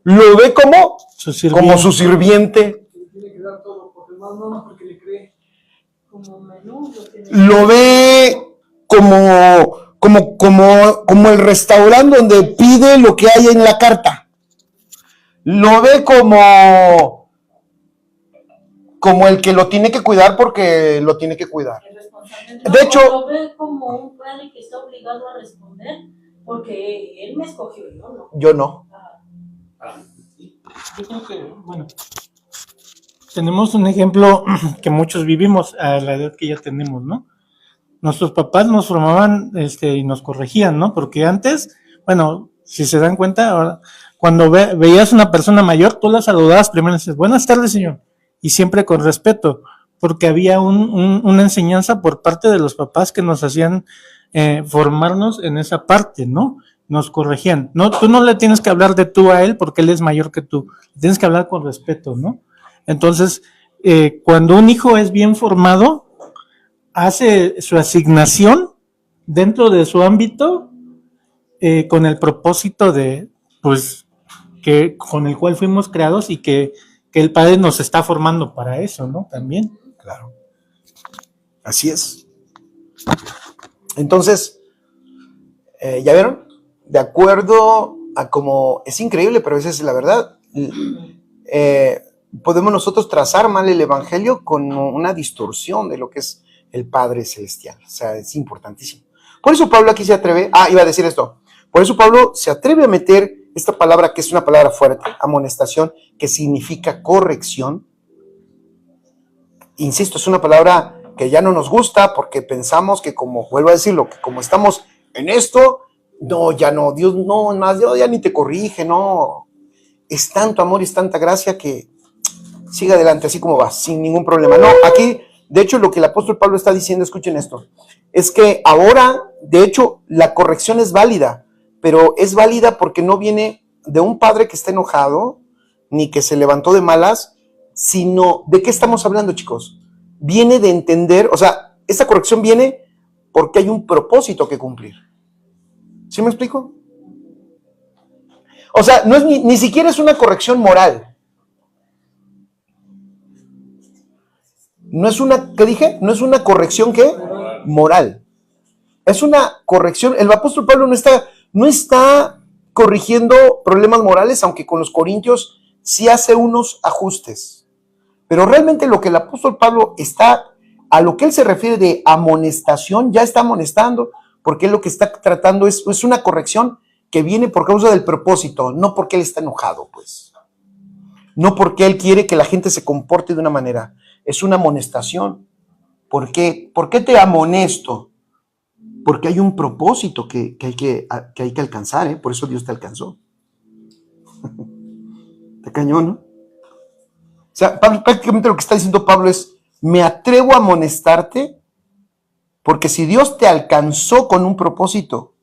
A: ¿Lo ve como?
E: Su sirviente.
A: Como su sirviente.
D: Tiene que dar todo, porque no, porque le cree.
G: Como menú.
A: Lo ve como el restaurante donde pide lo que hay en la carta. Lo ve como el que lo tiene que cuidar porque lo tiene que cuidar. De hecho,
G: lo ve como un padre que está obligado a responder porque él me escogió, yo no.
A: Yo no.
E: Yo creo que, bueno, tenemos un ejemplo que muchos vivimos a la edad que ya tenemos, ¿no? Nuestros papás nos formaban y nos corregían, ¿no? Porque antes, bueno, si se dan cuenta, ahora, cuando veías una persona mayor, tú la saludabas primero y dices, buenas tardes, señor, y siempre con respeto, porque había una enseñanza por parte de los papás que nos hacían formarnos en esa parte, ¿no? Nos corregían. No, tú no le tienes que hablar de tú a él porque él es mayor que tú. Tienes que hablar con respeto, ¿no? Entonces, cuando un hijo es bien formado, hace su asignación dentro de su ámbito con el propósito de, pues, que con el cual fuimos creados y que el Padre nos está formando para eso, ¿no? También.
A: Claro. Así es. Entonces, ¿ya vieron? De acuerdo a como es increíble, pero esa es la verdad. Podemos nosotros trazar mal el evangelio con una distorsión de lo que es el Padre Celestial. O sea, es importantísimo. Por eso Pablo aquí se atreve, iba a decir esto. Por eso Pablo se atreve a meter esta palabra que es una palabra fuerte, amonestación, que significa corrección. Insisto, es una palabra que ya no nos gusta porque pensamos que como, vuelvo a decirlo, que como estamos en esto, no, ya no, Dios no, más Dios ya ni te corrige, no. Es tanto amor y es tanta gracia que sigue adelante así como va, sin ningún problema. No, aquí De hecho, lo que el apóstol Pablo está diciendo, escuchen esto, es que ahora, de hecho, la corrección es válida, pero es válida porque no viene de un padre que está enojado, ni que se levantó de malas, sino, ¿de qué estamos hablando, chicos? Viene de entender, o sea, esta corrección viene porque hay un propósito que cumplir. ¿Sí me explico? O sea, no es ni siquiera es una corrección moral. No es una, ¿qué dije? No es una corrección, ¿qué? Moral. Es una corrección. El apóstol Pablo no está corrigiendo problemas morales, aunque con los corintios sí hace unos ajustes. Pero realmente lo que el apóstol Pablo a lo que él se refiere de amonestación, ya está amonestando, porque él lo que está tratando es una corrección que viene por causa del propósito, no porque él está enojado, pues. No porque él quiere que la gente se comporte de una manera. Es una amonestación. ¿Por qué? ¿Por qué te amonesto? Porque hay un propósito que hay que alcanzar, ¿eh? Por eso Dios te alcanzó. Te cañón, ¿no? O sea, prácticamente lo que está diciendo Pablo es, me atrevo a amonestarte porque si Dios te alcanzó con un propósito,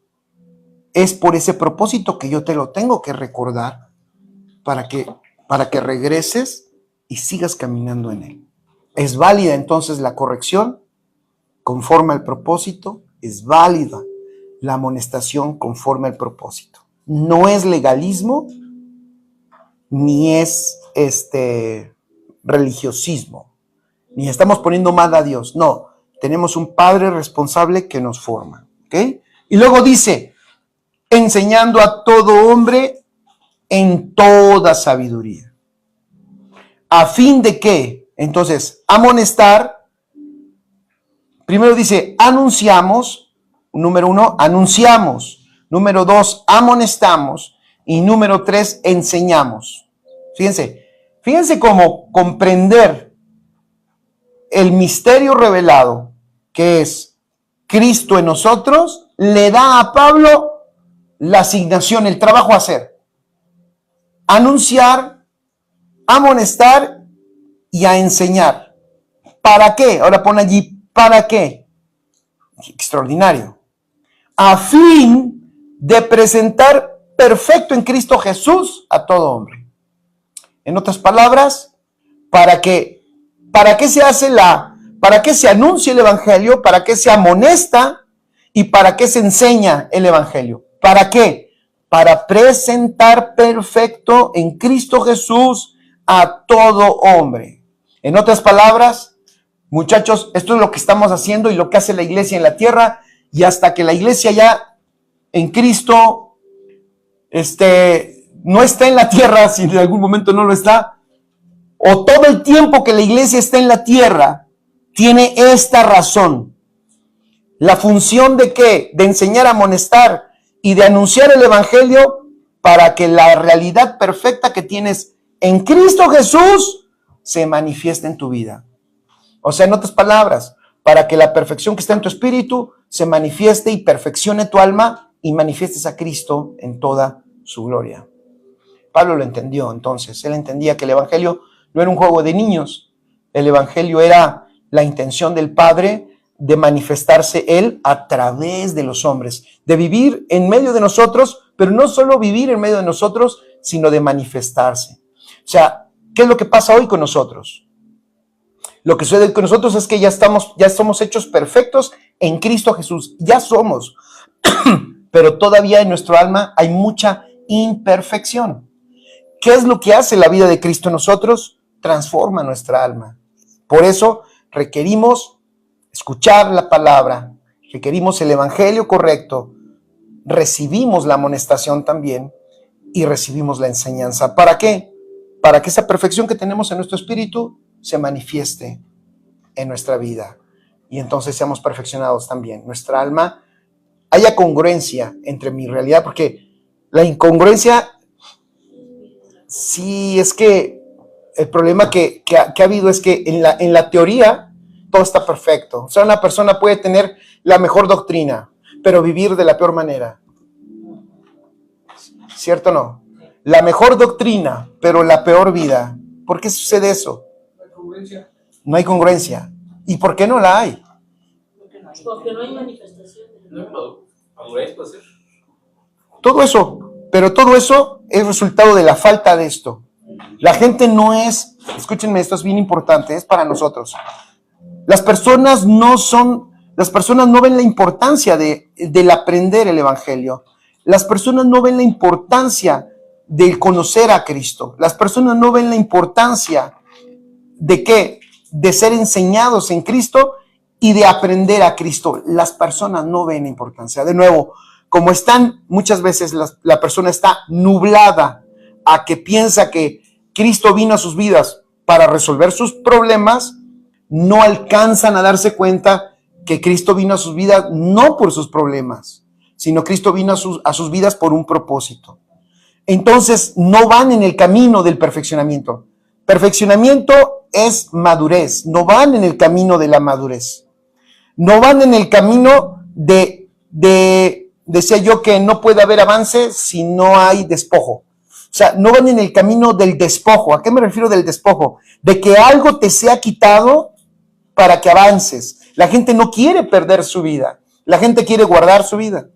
A: es por ese propósito que yo te lo tengo que recordar para que regreses y sigas caminando en él. Es válida entonces la corrección conforme al propósito, es válida la amonestación conforme al propósito. No es legalismo, ni es religiosismo, ni estamos poniendo mal a Dios, no, tenemos un Padre responsable que nos forma, ¿ok? Y luego dice, enseñando a todo hombre en toda sabiduría. ¿A fin de qué? Entonces, amonestar, primero dice, anunciamos, número 1, anunciamos, número 2, amonestamos, y número 3, enseñamos. Fíjense cómo comprender el misterio revelado, que es Cristo en nosotros, le da a Pablo la asignación, el trabajo a hacer. Anunciar, amonestar y a enseñar. ¿Para qué? Ahora pone allí, ¿para qué? Extraordinario. A fin de presentar perfecto en Cristo Jesús a todo hombre. En otras palabras, ¿para qué se anuncia el evangelio? ¿Para qué se amonesta? ¿Y para qué se enseña el evangelio? ¿Para qué? Para presentar perfecto en Cristo Jesús a todo hombre. En otras palabras, muchachos, esto es lo que estamos haciendo y lo que hace la iglesia en la tierra, y hasta que la iglesia ya en Cristo no está en la tierra, si en algún momento no lo está, o todo el tiempo que la iglesia está en la tierra, tiene esta razón. La función de ¿qué? De enseñar, amonestar y de anunciar el evangelio para que la realidad perfecta que tienes en Cristo Jesús se manifieste en tu vida. O sea, en otras palabras, para que la perfección que está en tu espíritu se manifieste y perfeccione tu alma y manifiestes a Cristo en toda su gloria. Pablo lo entendió entonces. Él entendía que el evangelio no era un juego de niños. El evangelio era la intención del Padre de manifestarse Él a través de los hombres, de vivir en medio de nosotros, pero no solo vivir en medio de nosotros, sino de manifestarse. O sea, ¿qué es lo que pasa hoy con nosotros? Lo que sucede con nosotros es que ya somos hechos perfectos en Cristo Jesús. Ya somos. Pero todavía en nuestro alma hay mucha imperfección. ¿Qué es lo que hace la vida de Cristo en nosotros? Transforma nuestra alma. Por eso requerimos escuchar la palabra, requerimos el evangelio correcto, recibimos la amonestación también y recibimos la enseñanza. ¿Para qué? Para que esa perfección que tenemos en nuestro espíritu se manifieste en nuestra vida y entonces seamos perfeccionados también. Nuestra alma haya congruencia entre mi realidad, porque la incongruencia, sí, es que el problema que ha habido es que en la teoría todo está perfecto. O sea, una persona puede tener la mejor doctrina, pero vivir de la peor manera. ¿Cierto o no? La mejor doctrina, pero la peor vida. ¿Por qué sucede eso? No hay congruencia. ¿Y por qué no la hay?
G: Porque no hay manifestación.
B: Madurez puede ser.
A: Todo eso, pero todo eso es resultado de la falta de esto. La gente no es, escúchenme, esto es bien importante, es para nosotros. Las personas no ven la importancia del aprender el evangelio. Las personas no ven la importancia del conocer a Cristo. Las personas no ven la importancia de qué, de ser enseñados en Cristo y de aprender a Cristo. Las personas no ven la importancia. De nuevo, como están, muchas veces la persona está nublada a que piensa que Cristo vino a sus vidas para resolver sus problemas, no alcanzan a darse cuenta que Cristo vino a sus vidas no por sus problemas, sino Cristo vino a sus vidas por un propósito. Entonces, no van en el camino del perfeccionamiento. Perfeccionamiento es madurez, no van en el camino de la madurez. No van en el camino decía yo que no puede haber avance si no hay despojo. O sea, no van en el camino del despojo. ¿A qué me refiero del despojo? De que algo te sea quitado para que avances. La gente no quiere perder su vida. La gente quiere guardar su vida.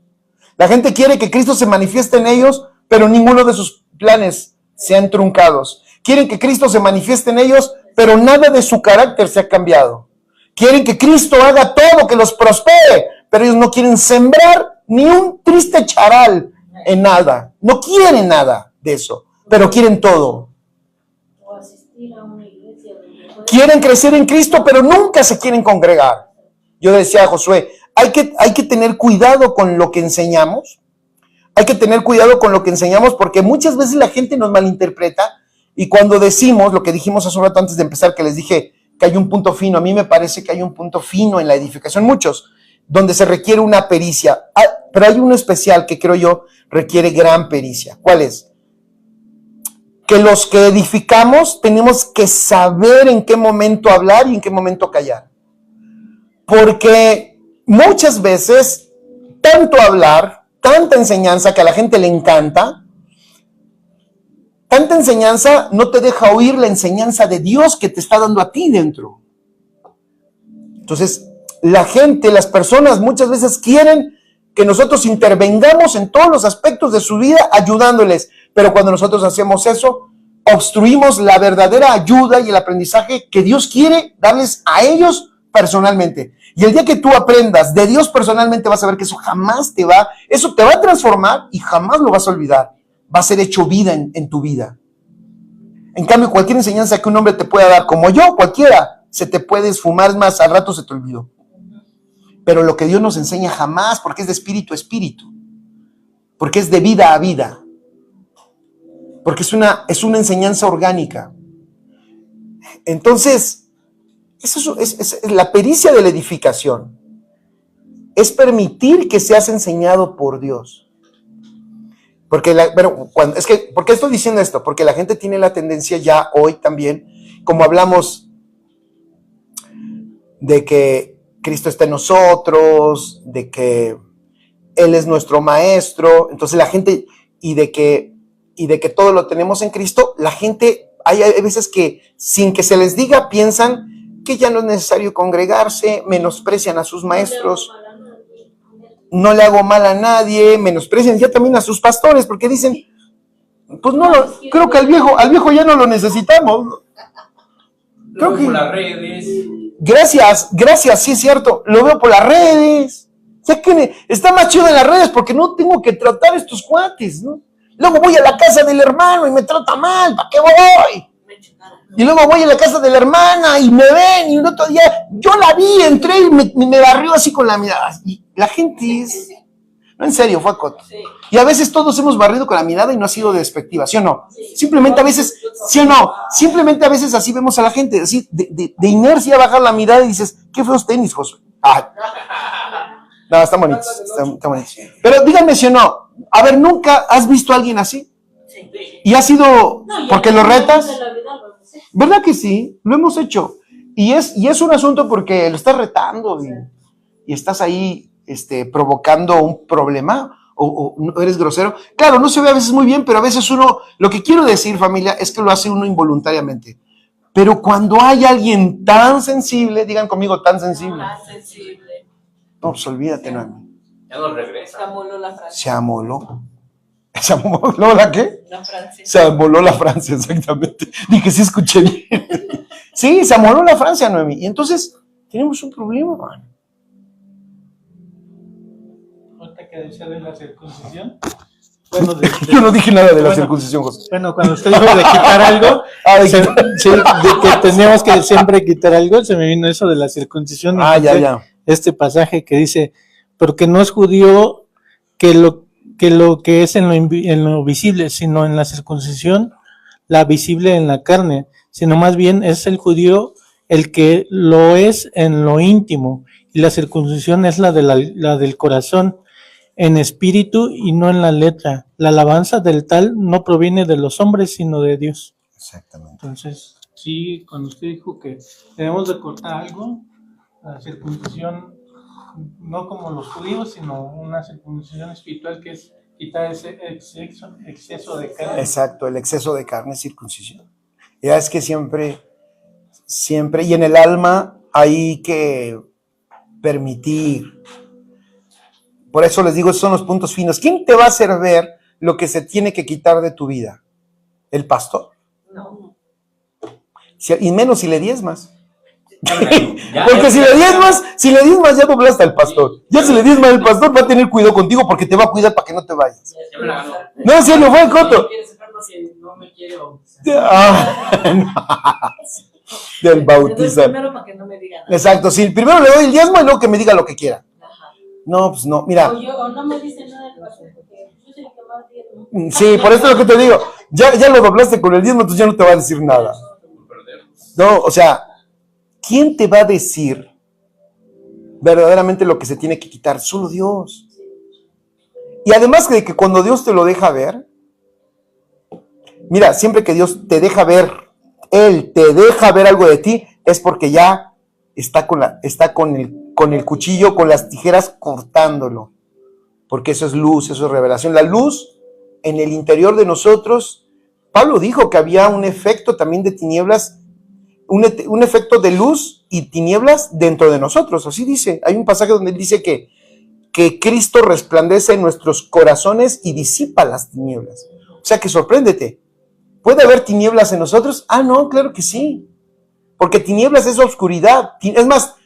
A: La gente quiere que Cristo se manifieste en ellos, pero ninguno de sus planes sean truncados. Quieren que Cristo se manifieste en ellos, pero nada de su carácter se ha cambiado. Quieren que Cristo haga todo, que los prospere, pero ellos no quieren sembrar ni un triste charal en nada. No quieren nada de eso, pero quieren todo.
G: O asistir a una iglesia donde puede...
A: Quieren crecer en Cristo, pero nunca se quieren congregar. Yo decía a Josué, hay que tener cuidado con lo que enseñamos. Hay que tener cuidado con lo que enseñamos porque muchas veces la gente nos malinterpreta y cuando decimos lo que dijimos hace un rato antes de empezar, que les dije que hay un punto fino, a mí me parece que hay un punto fino en la edificación, muchos, donde se requiere una pericia, pero hay uno especial que creo yo requiere gran pericia. ¿Cuál es? Que los que edificamos tenemos que saber en qué momento hablar y en qué momento callar. Porque muchas veces, tanto hablar, tanta enseñanza que a la gente le encanta, tanta enseñanza no te deja oír la enseñanza de Dios que te está dando a ti dentro. Entonces, la gente, las personas muchas veces quieren que nosotros intervengamos en todos los aspectos de su vida ayudándoles, pero cuando nosotros hacemos eso, obstruimos la verdadera ayuda y el aprendizaje que Dios quiere darles a ellos personalmente. Y el día que tú aprendas de Dios personalmente vas a ver que eso te va a transformar y jamás lo vas a olvidar. Va a ser hecho vida en tu vida. En cambio, cualquier enseñanza que un hombre te pueda dar, como yo, cualquiera, se te puede esfumar, es más, al rato se te olvidó. Pero lo que Dios nos enseña jamás, porque es de espíritu a espíritu, porque es de vida a vida, porque es una enseñanza orgánica. Entonces, eso es la pericia de la edificación. Es permitir que seas enseñado por Dios. Porque ¿por qué estoy diciendo esto? Porque la gente tiene la tendencia ya hoy también, como hablamos de que Cristo está en nosotros, de que Él es nuestro maestro, entonces la gente, y de que todo lo tenemos en Cristo, la gente, hay veces que sin que se les diga, piensan que ya no es necesario congregarse, menosprecian a sus maestros, no le hago mal a nadie, menosprecian ya también a sus pastores, porque dicen, pues no, creo que al viejo ya no lo necesitamos.
B: Lo veo por las redes.
A: Gracias, sí es cierto, lo veo por las redes. O sea que está más chido en las redes porque no tengo que tratar a estos cuates, ¿no? Luego voy a la casa del hermano y me trata mal, ¿para qué voy? Y luego voy a la casa de la hermana y me ven, y un otro día, yo la vi, entré y me barrió así con la mirada. Y la gente es... No, en serio, fue a coto. Y a veces todos hemos barrido con la mirada y no ha sido despectiva, ¿sí o no? Simplemente a veces, ¿sí o no? Simplemente a veces así vemos a la gente, así de inercia bajar la mirada y dices, qué feos tenis, Josué. No, están bonitos, están bonitos. Pero díganme si o no, a ver, ¿nunca has visto a alguien así?
G: Sí.
A: Y ha sido porque lo retas.
G: De la vida lo hace.
A: ¿Verdad que sí? Lo hemos hecho. Y es un asunto porque lo estás retando y estás ahí provocando un problema o eres grosero. Claro, no se ve a veces muy bien, pero a veces uno, lo que quiero decir, familia, es que lo hace uno involuntariamente. Pero cuando hay alguien tan sensible, digan conmigo, tan sensible.
F: sensible.
A: No, pues olvídate, Noemi.
B: Ya no regresa.
F: Se amoló la Francia.
A: Se amoló. ¿Se amoló la qué?
F: La Francia.
A: Se amoló la Francia, exactamente. Dije, sí escuché bien. Sí, se amoló la Francia, Noemi. Y entonces, tenemos un problema, man.
E: Ahorita que decía de la circuncisión. Bueno,
A: Yo no dije nada de la
E: Bueno.
A: circuncisión, José.
E: bueno, cuando usted dijo de quitar algo, sí, de que teníamos que siempre quitar algo, se me vino eso de la circuncisión.
A: Ah, ya,
E: Entonces,
A: ya.
E: este pasaje que dice, porque no es judío que lo que es en lo visible, sino en la circuncisión, la visible en la carne, sino más bien es el judío el que lo es en lo íntimo, y la circuncisión es la del corazón, en espíritu y no en la letra. La alabanza del tal no proviene de los hombres, sino de Dios.
A: Exactamente.
E: Entonces, sí, cuando usted dijo que debemos de cortar algo, la circuncisión, no como los judíos, sino una circuncisión espiritual que es quitar ese exceso de carne.
A: Exacto, el exceso de carne es circuncisión. Ya es que siempre, y en el alma hay que permitir. Por eso les digo, esos son los puntos finos. ¿Quién te va a hacer ver lo que se tiene que quitar de tu vida? ¿El pastor?
F: No.
A: Y menos si le diezmas.
B: Ya,
A: Porque si le diezmas ya doblaste al pastor. Ya si le diezmas al pastor va a tener cuidado contigo porque te va a cuidar para que no te vayas.
B: Ya me la ganó.
A: No, en serio, fue el coto.
C: No me quiere bautizar.
A: Ah, del bautizar.
F: Primero para que no me digan.
A: Exacto, sí, primero le doy el diezmo y luego que me diga lo que quiera. No, pues no, mira.
G: O no me dicen nada del pastor porque yo soy el que más diezmo.
A: Sí, por eso es lo que te digo. Ya lo doblaste con el diezmo, entonces ya no te va a decir nada. No, o sea, ¿quién te va a decir verdaderamente lo que se tiene que quitar? Solo Dios. Y además de que cuando Dios te lo deja ver, mira, siempre que Dios te deja ver, Él te deja ver algo de ti, es porque ya está con el cuchillo, con las tijeras cortándolo. Porque eso es luz, eso es revelación. La luz en el interior de nosotros, Pablo dijo que había un efecto también de tinieblas, un efecto de luz y tinieblas dentro de nosotros. Así dice, hay un pasaje donde él dice que Cristo resplandece en nuestros corazones y disipa las tinieblas. O sea que sorpréndete. ¿Puede haber tinieblas en nosotros? Ah, no, claro que sí. Porque tinieblas es oscuridad. Es más,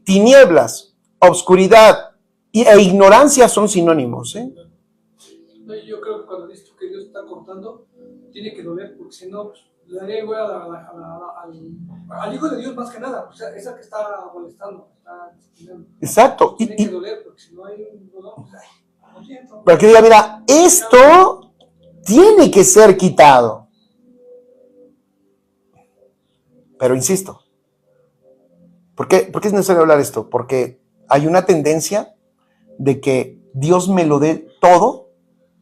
A: tinieblas, oscuridad e ignorancia son sinónimos, ¿eh?
D: No, yo creo que cuando dices tú que Dios está cortando, tiene que doler, porque si no, pues, le daría igual al Hijo de Dios más que nada. O sea, esa que está molestando, está discriminando.
A: Exacto.
D: Tiene que doler, porque si no hay un dolor, pues, ay, lo siento.
A: Para que diga, mira, esto tiene que ser quitado. Pero insisto, ¿por qué es necesario hablar esto? Porque hay una tendencia de que Dios me lo dé todo,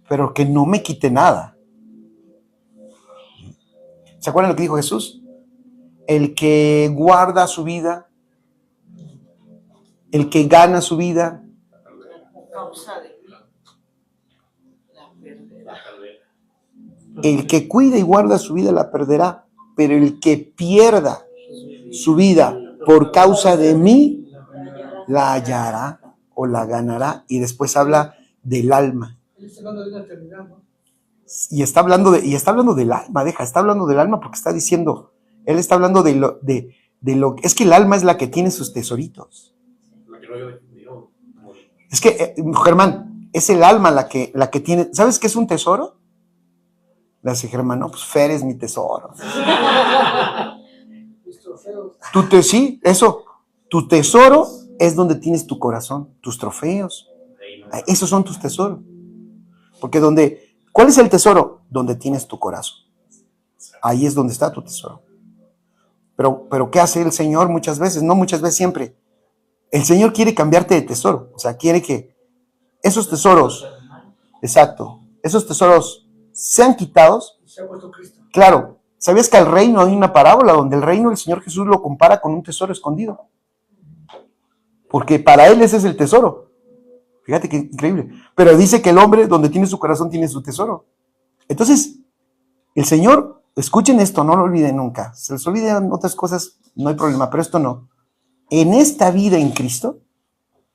A: pero que no me quite nada. ¿Se acuerdan lo que dijo Jesús? El que guarda su vida, el que gana su vida,
F: Causa de mí. La perderá.
A: el que cuida y guarda su vida la perderá, pero el que pierda su vida por causa de mí, la hallará o la ganará. Y después habla del alma.
D: Él está hablando de una eternidad, ¿no?
A: Y está hablando del alma, está hablando del alma porque está diciendo, él está hablando de lo, es que el alma es la que tiene sus tesoritos. Es que, Germán, es el alma la que tiene, ¿sabes qué es un tesoro? Le dice Germán, no, pues Fer es mi tesoro.
D: Mis trofeos.
A: Sí, eso, tu tesoro es donde tienes tu corazón, tus trofeos. Esos son tus tesoros. Porque ¿cuál es el tesoro? Donde tienes tu corazón. Ahí es donde está tu tesoro. Pero ¿qué hace el Señor muchas veces? No muchas veces, siempre. El Señor quiere cambiarte de tesoro. O sea, quiere que esos tesoros, exacto, esos tesoros sean quitados.
D: Se ha puesto Cristo.
A: Claro, ¿sabías que al reino hay una parábola donde el reino del Señor Jesús lo compara con un tesoro escondido? Porque para Él ese es el tesoro. Fíjate qué increíble. Pero dice que el hombre donde tiene su corazón tiene su tesoro. Entonces, el Señor Escuchen esto, no lo olviden nunca. Se les olvidan otras cosas, no hay problema, pero esto no. En esta vida en Cristo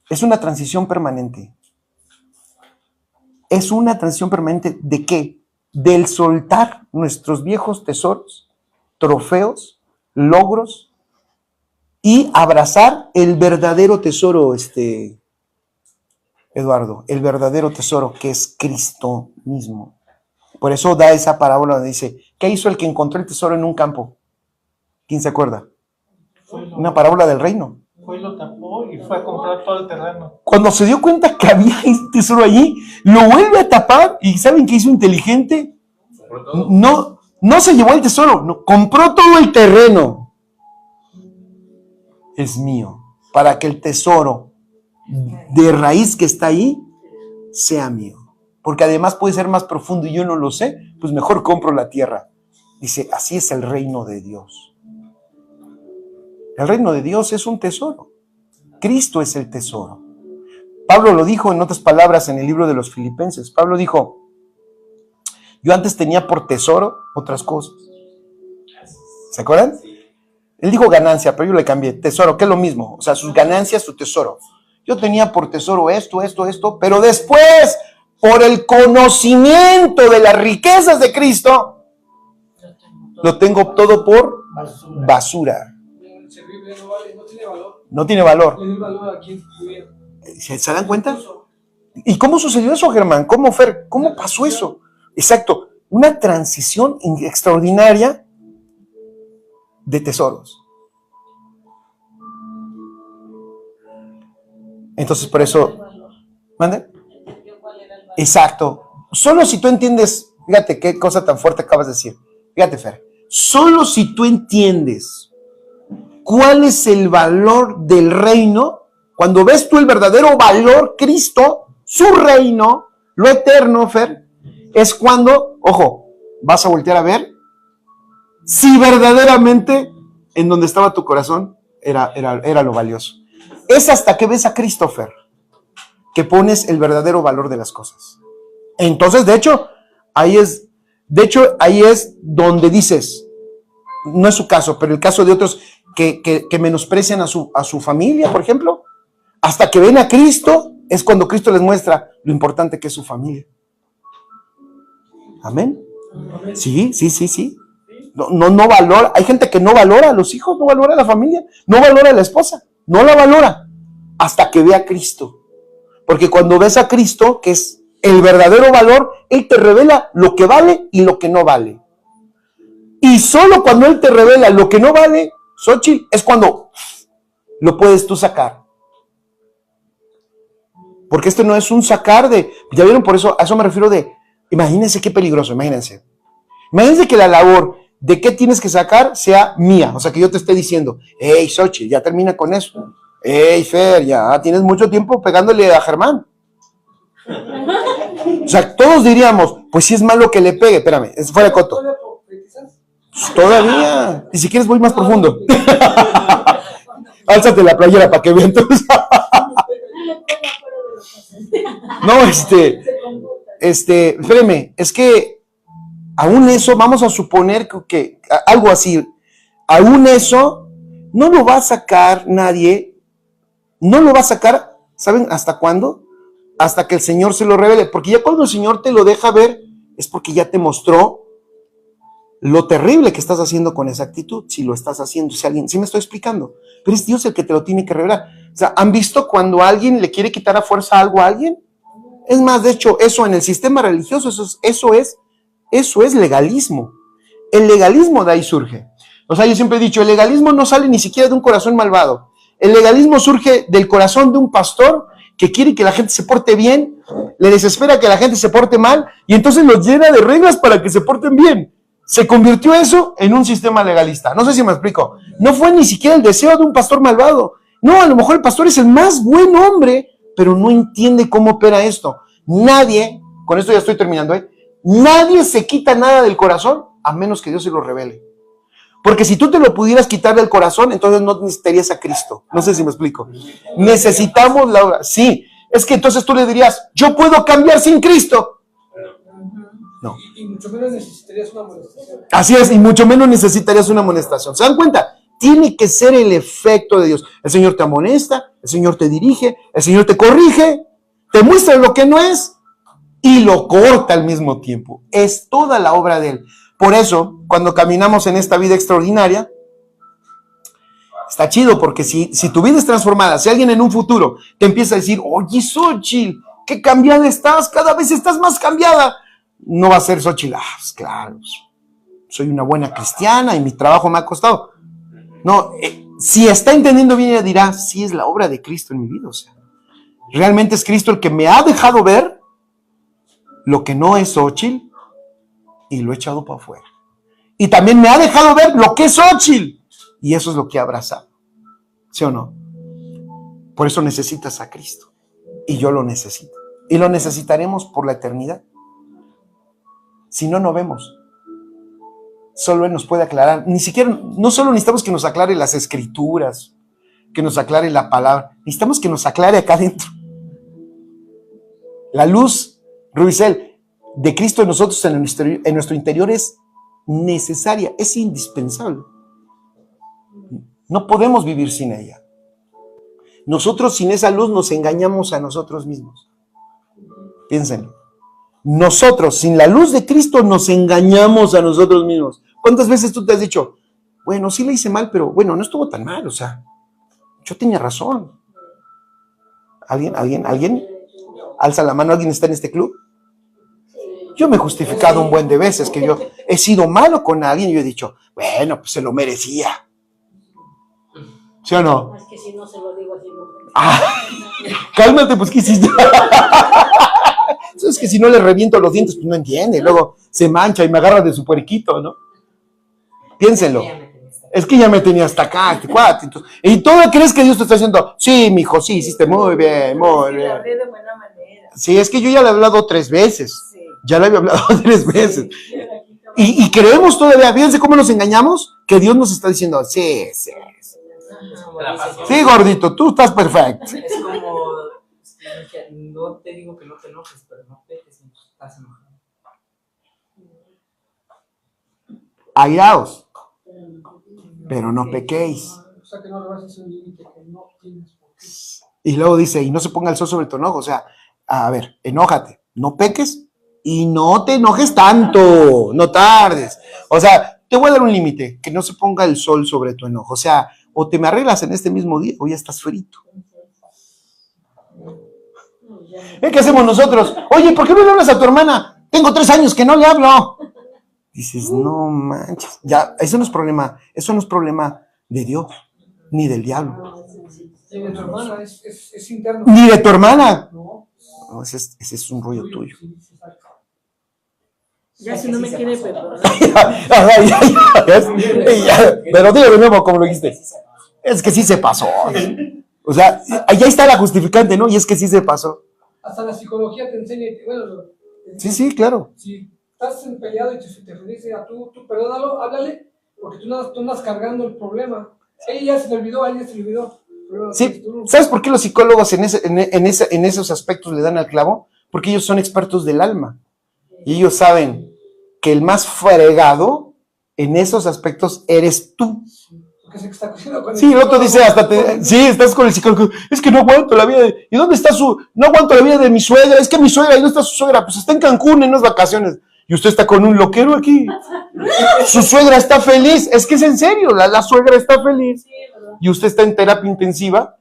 A: es una transición permanente. Es una transición permanente ¿de qué? Del soltar nuestros viejos tesoros, trofeos, logros y abrazar el verdadero tesoro, Eduardo, el verdadero tesoro que es Cristo mismo. Por eso da esa parábola donde dice, ¿qué hizo el que encontró el tesoro en un campo? ¿Quién se acuerda? Una parábola del reino.
E: Fue y lo tapó y fue a comprar todo el terreno.
A: Cuando se dio cuenta que había un tesoro allí, lo vuelve a tapar y ¿saben qué hizo inteligente? No se llevó el tesoro, no, compró todo el terreno. Es mío, para que el tesoro de raíz que está ahí sea mío. Porque además puede ser más profundo y yo no lo sé, pues mejor compro la tierra. Dice, así es el reino de Dios. El reino de Dios es un tesoro. Cristo es el tesoro. Pablo lo dijo en otras palabras en el libro de los Filipenses. Pablo dijo, yo antes tenía por tesoro otras cosas. ¿Se acuerdan? Él dijo ganancia, pero yo le cambié. Tesoro, que es lo mismo. O sea, sus ganancias, su tesoro. Yo tenía por tesoro esto, pero después, por el conocimiento de las riquezas de Cristo, lo tengo todo por basura. No tiene valor. ¿Se dan cuenta? ¿Y cómo sucedió eso, Germán? ¿Cómo, Fer? ¿Cómo pasó eso? Exacto, una transición extraordinaria de tesoros. Entonces, por eso... ¿Mande? Exacto. Solo si tú entiendes, fíjate qué cosa tan fuerte acabas de decir. Fíjate, Fer. Solo si tú entiendes cuál es el valor del reino, cuando ves tú el verdadero valor, Cristo, su reino, lo eterno, Fer, es cuando, ojo, vas a voltear a ver si verdaderamente en donde estaba tu corazón era lo valioso. Es hasta que ves a Cristo, Fer, que pones el verdadero valor de las cosas. Entonces, de hecho, ahí es donde dices, no es su caso, pero el caso de otros que menosprecian a su familia, por ejemplo, hasta que ven a Cristo, es cuando Cristo les muestra lo importante que es su familia. ¿Amén? Sí. No valora, hay gente que no valora a los hijos, no valora a la familia, no valora a la esposa, no la valora hasta que ve a Cristo. Porque cuando ves a Cristo, que es el verdadero valor, Él te revela lo que vale y lo que no vale. Y solo cuando Él te revela lo que no vale, Xochitl, es cuando lo puedes tú sacar. Porque esto no es un sacar de... ¿Ya vieron? Por eso, a eso me refiero de... Imagínense qué peligroso, imagínense. Imagínense que la labor de qué tienes que sacar sea mía. O sea, que yo te esté diciendo, hey, Xochitl, ya termina con eso. Hey, Fer, ya tienes mucho tiempo pegándole a Germán. O sea, todos diríamos, pues si es malo que le pegue. Espérame, es fuera de coto. Todavía. Y si quieres voy más profundo. Álzate la playera para que vean todos. No, espérame, es que aún eso, vamos a suponer que algo así, aún eso no lo va a sacar nadie, no lo va a sacar, ¿saben hasta cuándo? Hasta que el Señor se lo revele, porque ya cuando el Señor te lo deja ver, es porque ya te mostró lo terrible que estás haciendo con esa actitud, si lo estás haciendo, si alguien, ¿sí me estoy explicando? Pero es Dios el que te lo tiene que revelar. O sea, ¿han visto cuando alguien le quiere quitar a fuerza algo a alguien? Es más, de hecho, eso en el sistema religioso, eso es legalismo. El legalismo de ahí surge. O sea, yo siempre he dicho, el legalismo no sale ni siquiera de un corazón malvado. El legalismo surge del corazón de un pastor que quiere que la gente se porte bien, le desespera que la gente se porte mal, y entonces los llena de reglas para que se porten bien. Se convirtió eso en un sistema legalista. No sé si me explico. No fue ni siquiera el deseo de un pastor malvado. No, a lo mejor el pastor es el más buen hombre, pero no entiende cómo opera esto. Nadie, con esto ya estoy terminando, nadie se quita nada del corazón a menos que Dios se lo revele. Porque si tú te lo pudieras quitar del corazón, entonces no necesitarías a Cristo. No sé si me explico. Necesitamos la obra. Sí, es que entonces tú le dirías, yo puedo cambiar sin Cristo. No.
D: Y mucho menos necesitarías una amonestación.
A: Así es, y mucho menos necesitarías una amonestación. ¿Se dan cuenta? Tiene que ser el efecto de Dios. El Señor te amonesta, el Señor te dirige, el Señor te corrige, te muestra lo que no es y lo corta al mismo tiempo. Es toda la obra de Él. Por eso, cuando caminamos en esta vida extraordinaria, está chido, porque si tu vida es transformada, si alguien en un futuro te empieza a decir, oye, Xochitl, qué cambiada estás, cada vez estás más cambiada, no va a ser Xochitl, pues claro, soy una buena cristiana y mi trabajo me ha costado. No, si está entendiendo bien, ella dirá, sí, es la obra de Cristo en mi vida, o sea, realmente es Cristo el que me ha dejado ver lo que no es Xochitl y lo he echado para afuera. Y también me ha dejado ver lo que es Xochitl y eso es lo que he abrazado. ¿Sí o no? Por eso necesitas a Cristo y yo lo necesito. Y lo necesitaremos por la eternidad. Si no, no vemos. Solo Él nos puede aclarar. No solo necesitamos que nos aclare las escrituras, que nos aclare la palabra, necesitamos que nos aclare acá adentro. La luz, Ruizel, de Cristo en nosotros, en nuestro interior es necesaria, es indispensable. No podemos vivir sin ella. Nosotros sin esa luz nos engañamos a nosotros mismos. Piénsenlo. Nosotros sin la luz de Cristo nos engañamos a nosotros mismos. ¿Cuántas veces tú te has dicho, bueno, sí le hice mal, pero bueno, no estuvo tan mal, o sea, yo tenía razón? ¿Alguien? Alza la mano, ¿alguien está en este club? Yo me he justificado un buen de veces que yo he sido malo con alguien y yo he dicho, bueno, pues se lo merecía. ¿Sí o no?
G: Es que si no se lo digo así, no.
A: Cálmate, pues, ¿qué hiciste? Es que si no le reviento los dientes, pues no entiende. Luego se mancha y me agarra de su puerquito, ¿no? Piénsenlo. Es que ya me tenía hasta acá, este cuate. Entonces, y todo crees que Dios te está diciendo, sí, mijo, sí, hiciste muy bien, muy
F: Sí,
A: bien.
F: la hablé de buena manera.
A: Sí, es que yo ya le he hablado 3 veces.
F: Sí.
A: Ya le había hablado 3 veces. Y creemos todavía, fíjense cómo nos engañamos, que Dios nos está diciendo, sí. Sí, gordito, tú estás perfecto.
C: Es como, no te digo que no te enojes, pero no peques si estás enojado.
A: Airaos, pero no pequéis.
D: O sea, que no rebases un límite que no tienes por qué.
A: Y luego dice, y no se ponga el sol sobre tu enojo. O sea, a ver, enójate, no peques y no te enojes tanto, no tardes. O sea, te voy a dar un límite, que no se ponga el sol sobre tu enojo. O sea, o te me arreglas en este mismo día o ya estás frito. ¿Qué hacemos nosotros? Oye, ¿por qué no le hablas a tu hermana? Tengo 3 años que no le hablo. Dices, no manches. Ya, eso no es problema de Dios, ni del diablo.
D: Y de tu hermana, es interno.
A: Ni de tu hermana.
D: No.
A: No, ese es un rollo tuyo.
D: Sí, exacto.
G: Ya si no me quiere perdonar.
A: Pero digo de nuevo, como lo dijiste. Es que sí se pasó. O sea, allá está la justificante, ¿no? Y es que sí se pasó.
D: Hasta la psicología te enseña, bueno,
A: Sí, claro.
D: si estás peleado y te dice a tú perdónalo, háblale, porque tú andas cargando el problema. Ella se le olvidó, a ella se le olvidó.
A: Sí, ¿sabes por qué los psicólogos en esos aspectos le dan al clavo? Porque ellos son expertos del alma. Y ellos saben que el más fregado en esos aspectos eres tú.
D: Porque se está cogiendo con
A: Sí, el otro dice sí, estás con el psicólogo, es que no aguanto la vida ¿y dónde está no aguanto la vida de mi suegra? Es que mi suegra, ¿y no está su suegra? Pues está en Cancún en unas vacaciones. Y usted está con un loquero aquí. Su suegra está feliz. Es que es en serio, la suegra está feliz.
G: Sí, ¿verdad?
A: Y usted está en terapia intensiva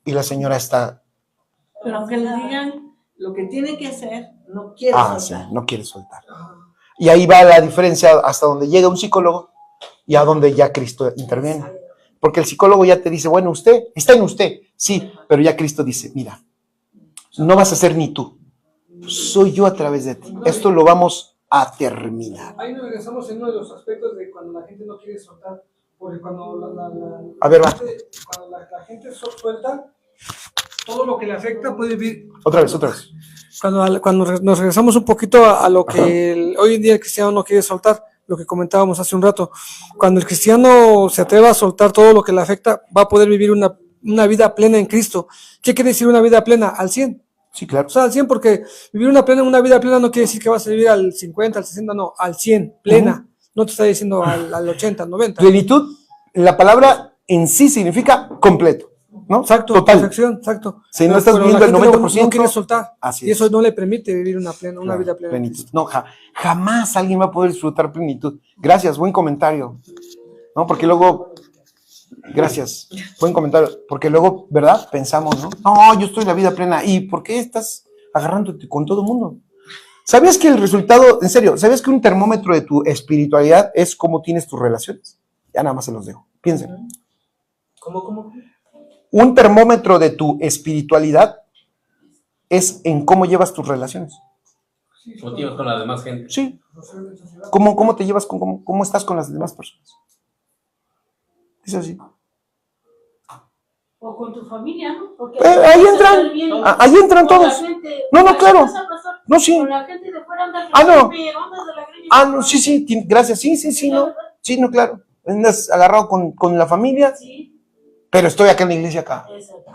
A: y la señora está...
F: Pero aunque le digan lo que tiene que hacer, no quiere
A: sí,
F: soltar.
A: no quiere soltar. Y ahí va la diferencia hasta donde llega un psicólogo y a donde ya Cristo interviene. Porque el psicólogo ya te dice, bueno, usted, está en usted, sí, pero ya Cristo dice, mira, no vas a ser ni tú, soy yo a través de ti. Esto lo vamos a terminar.
D: Ahí nos regresamos en uno de los aspectos de cuando la gente no quiere soltar, porque cuando
A: A ver, va.
D: cuando la gente suelta, todo lo que le afecta puede vivir.
A: Otra vez.
D: Cuando nos regresamos un poquito a lo que hoy en día el cristiano no quiere soltar, lo que comentábamos hace un rato, cuando el cristiano se atreva a soltar todo lo que le afecta, va a poder vivir una vida plena en Cristo. ¿Qué quiere decir una vida plena? Al 100.
A: Sí, claro.
D: O sea, al 100, porque vivir una vida plena no quiere decir que vas a vivir al 50, al 60, no, al 100, plena. No te está diciendo al 80, al 90.
A: Plenitud, la palabra en sí significa completo, ¿no?
D: Exacto,
A: Total.
D: perfección, exacto.
A: Si no
D: Pero-
A: estás
D: pero
A: viendo
D: la
A: el
D: gente
A: 90%,
D: no quiere soltar.
A: así
D: Y
A: es.
D: eso no le permite vivir una
A: Claro,
D: vida plena.
A: plenitud. No, jamás alguien va a poder disfrutar plenitud. Gracias, buen comentario. ¿No? Porque luego, gracias, buen comentario. Porque luego, ¿verdad? Pensamos, ¿no? No, yo estoy en la vida plena. ¿Y por qué estás agarrándote con todo el mundo? ¿Sabías que el resultado, en serio, ¿sabías que un termómetro de tu espiritualidad es cómo tienes tus relaciones? Ya nada más se los dejo. Piensen.
C: ¿Cómo?
A: Un termómetro de tu espiritualidad es en cómo llevas tus relaciones.
B: ¿Cómo te llevas con la demás gente?
A: Sí. ¿Cómo te llevas, cómo estás con las demás personas? Es así.
G: O con tu familia, ¿no? Porque
A: Ahí
G: vas a
A: entran,
G: estar bien
A: ahí entran
G: con la
A: todos.
G: gente.
A: No, claro.
G: Pasa, pastor,
A: No, sí.
G: Con la gente de fuera andas
A: Ah, no.
G: pero andas de la greña.
A: Ah, no, sí, gracias. Sí, no. Sí, no, claro. Andas agarrado con la familia,
G: Sí,
A: pero estoy acá en la iglesia acá.
G: exacto.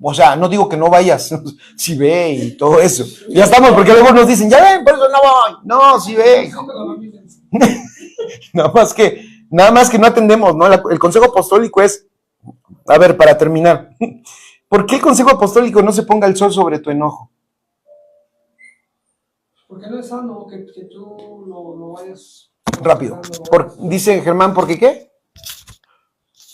A: O sea, no digo que no vayas, sí ve y todo eso. Ya estamos, porque luego nos dicen, ya ven, por eso no voy. No, sí ve, hijo. Nada más que no atendemos, ¿no? El consejo apostólico es, a ver, para terminar, ¿por qué el consejo apostólico no se ponga el sol sobre tu enojo?
D: Porque no es sano que tú lo vayas...
A: Rápido. Dice Germán, ¿por qué qué?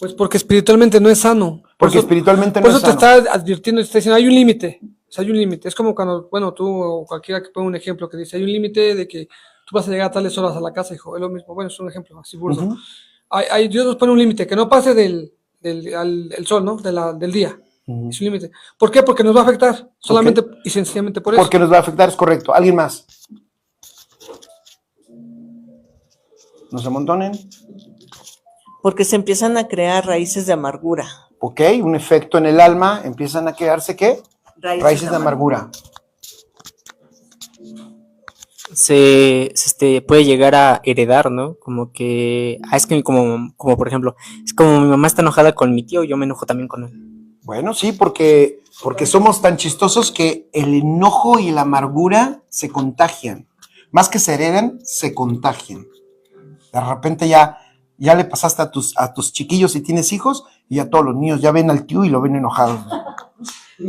D: Pues porque espiritualmente no es sano.
A: Porque espiritualmente no
D: Por
A: es
D: eso te
A: sano.
D: está advirtiendo, te está diciendo, hay un límite. O sea, hay un límite. Es como cuando, bueno, tú o cualquiera que ponga un ejemplo que dice, hay un límite de que tú vas a llegar a tales horas a la casa, hijo. Es lo mismo. Bueno, es un ejemplo así burdo.
A: Ujú.
D: Dios nos pone un límite, que no pase el sol, ¿no? del día.
A: Ujú.
D: Es un límite. ¿Por qué? Porque nos va a afectar. Solamente y sencillamente por eso.
A: Porque nos va a afectar, es correcto. ¿Alguien más? ¿No se amontonen?
F: Porque se empiezan a crear raíces de amargura.
A: Ok, un efecto en el alma, empiezan a quedarse, ¿qué? Raíces de amargura.
C: Se puede llegar a heredar, ¿no? Como que, es que como por ejemplo, es como mi mamá está enojada con mi tío, yo me enojo también con él.
A: Bueno, sí, porque somos tan chistosos que el enojo y la amargura se contagian. Más que se heredan, se contagian. De repente ya le pasaste a tus chiquillos si tienes hijos, y ya todos los niños ya ven al tío y lo ven enojado. Ya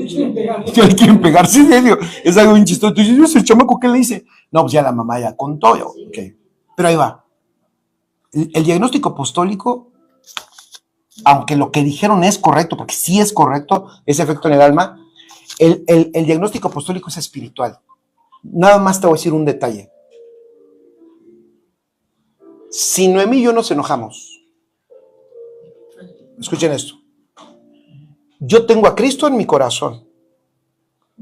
A: le quieren pegar, sí, en serio. Es algo bien chistoso. Tú dices, ¿el chamaco qué le hice? No, pues ya la mamá ya contó. Okay. Pero ahí va. El diagnóstico apostólico, aunque lo que dijeron es correcto, porque sí es correcto, ese efecto en el alma, el diagnóstico apostólico es espiritual. Nada más te voy a decir un detalle. Si Noemí y yo nos enojamos, escuchen esto. Yo tengo a Cristo en mi corazón.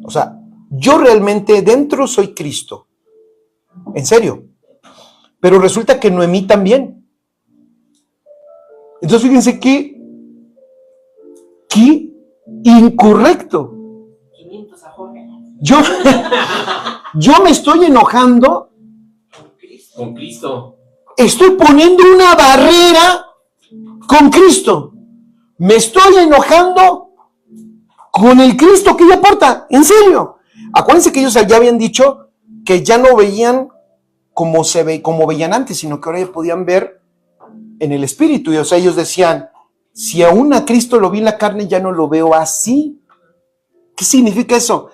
A: O sea, yo realmente dentro soy Cristo. En serio. Pero resulta que Noemí también. Entonces fíjense qué incorrecto. Yo me estoy enojando.
B: Con Cristo.
A: Estoy poniendo una barrera con Cristo. Me estoy enojando con el Cristo que ella porta. En serio. Acuérdense que ellos ya habían dicho que ya no veían como veían antes, sino que ahora ya podían ver en el espíritu. Y o sea, ellos decían, si aún a Cristo lo vi en la carne, ya no lo veo así. ¿Qué significa eso?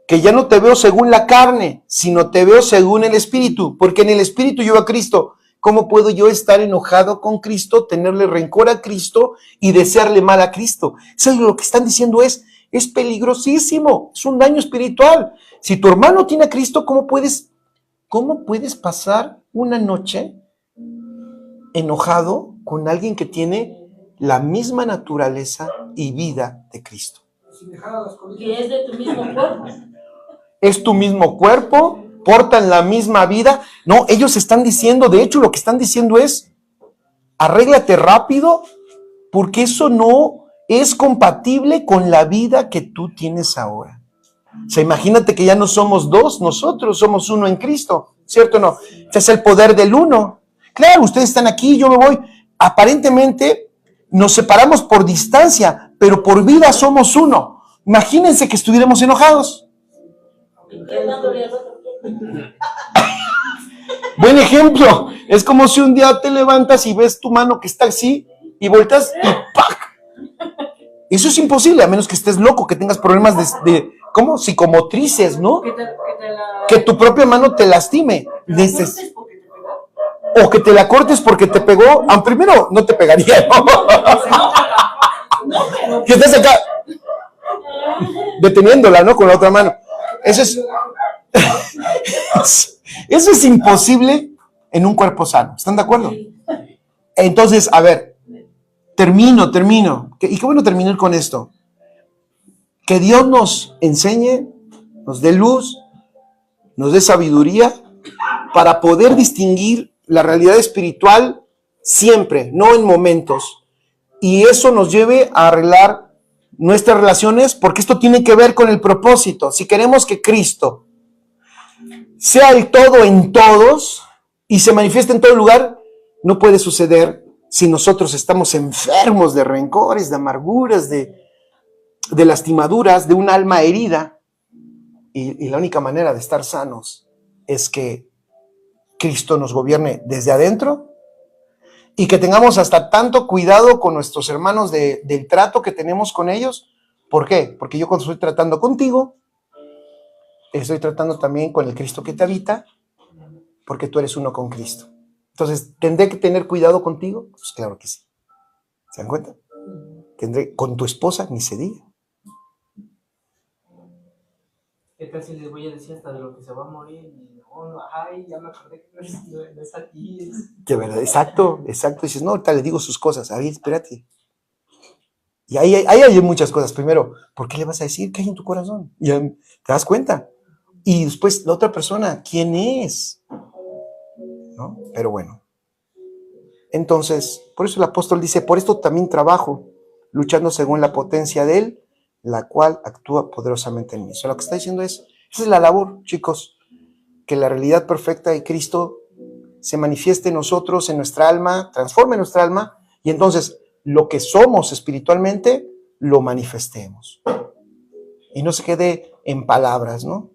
A: Que ya no te veo según la carne, sino te veo según el espíritu, porque en el espíritu yo veo a Cristo. ¿Cómo puedo yo estar enojado con Cristo, tenerle rencor a Cristo y desearle mal a Cristo? Eso es lo que están diciendo, es peligrosísimo, es un daño espiritual. Si tu hermano tiene a Cristo, ¿cómo puedes pasar una noche enojado con alguien que tiene la misma naturaleza y vida de Cristo?
G: Que es de tu mismo cuerpo.
A: Es tu mismo cuerpo, portan la misma vida. No, ellos están diciendo, de hecho lo que están diciendo es, arréglate rápido, porque eso no es compatible con la vida que tú tienes ahora. O sea, imagínate que ya no somos dos, nosotros somos uno en Cristo, ¿cierto o no? Este es el poder del uno. Claro, ustedes están aquí, yo me voy. Aparentemente nos separamos por distancia, pero por vida somos uno. Imagínense que estuviéramos enojados.
G: Estoy dándole al otro.
A: Buen ejemplo. Es como si un día te levantas y ves tu mano que está así y volteas y ¡pac! Eso es imposible, a menos que estés loco, que tengas problemas ¿cómo? Psicomotrices, ¿no? Que tu propia mano te lastime. O que te la cortes porque te pegó. Primero, no te pegaría, ¿no? Que estés acá deteniéndola, ¿no? Con la otra mano. Eso es imposible en un cuerpo sano. ¿Están de acuerdo? Entonces, a ver, termino. Y qué bueno terminar con esto. Que Dios nos enseñe, nos dé luz, nos dé sabiduría para poder distinguir la realidad espiritual siempre, no en momentos. Y eso nos lleve a arreglar nuestras relaciones, porque esto tiene que ver con el propósito. Si queremos que Cristo sea el todo en todos y se manifieste en todo lugar, no puede suceder si nosotros estamos enfermos de rencores, de amarguras, de lastimaduras, de un alma herida. Y la única manera de estar sanos es que Cristo nos gobierne desde adentro y que tengamos hasta tanto cuidado con nuestros hermanos del trato que tenemos con ellos. ¿Por qué? Porque yo cuando estoy tratando contigo, estoy tratando también con el Cristo que te habita, porque tú eres uno con Cristo. Entonces, ¿tendré que tener cuidado contigo? Pues claro que sí. ¿Se dan cuenta? Tendré con tu esposa, ni se diga.
C: ¿Qué tal si les voy a decir hasta de lo que se va a morir? Y no, ay, ya me acordé que no es aquí.
A: De verdad, exacto. Dices, no, ahorita le digo sus cosas. A ver, espérate. Y ahí hay muchas cosas. Primero, ¿por qué le vas a decir qué hay en tu corazón? Y te das cuenta. Y después, la otra persona, ¿quién es? ¿No? Pero bueno. Entonces, por eso el apóstol dice, por esto también trabajo, luchando según la potencia de Él, la cual actúa poderosamente en mí. O sea, lo que está diciendo es, esa es la labor, chicos, que la realidad perfecta de Cristo se manifieste en nosotros, en nuestra alma, transforme nuestra alma, y entonces lo que somos espiritualmente, lo manifestemos. Y no se quede en palabras, ¿no?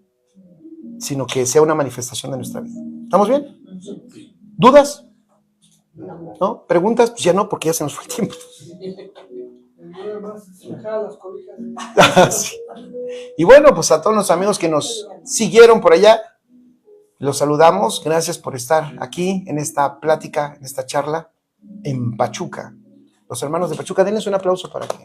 A: Sino que sea una manifestación de nuestra vida. ¿Estamos bien? ¿Dudas? ¿No? ¿Preguntas? Pues ya no, porque ya se nos fue el tiempo. Sí. Y bueno, pues a todos los amigos que nos siguieron por allá, los saludamos. Gracias por estar aquí en esta plática, en esta charla en Pachuca. Los hermanos de Pachuca, denles un aplauso para que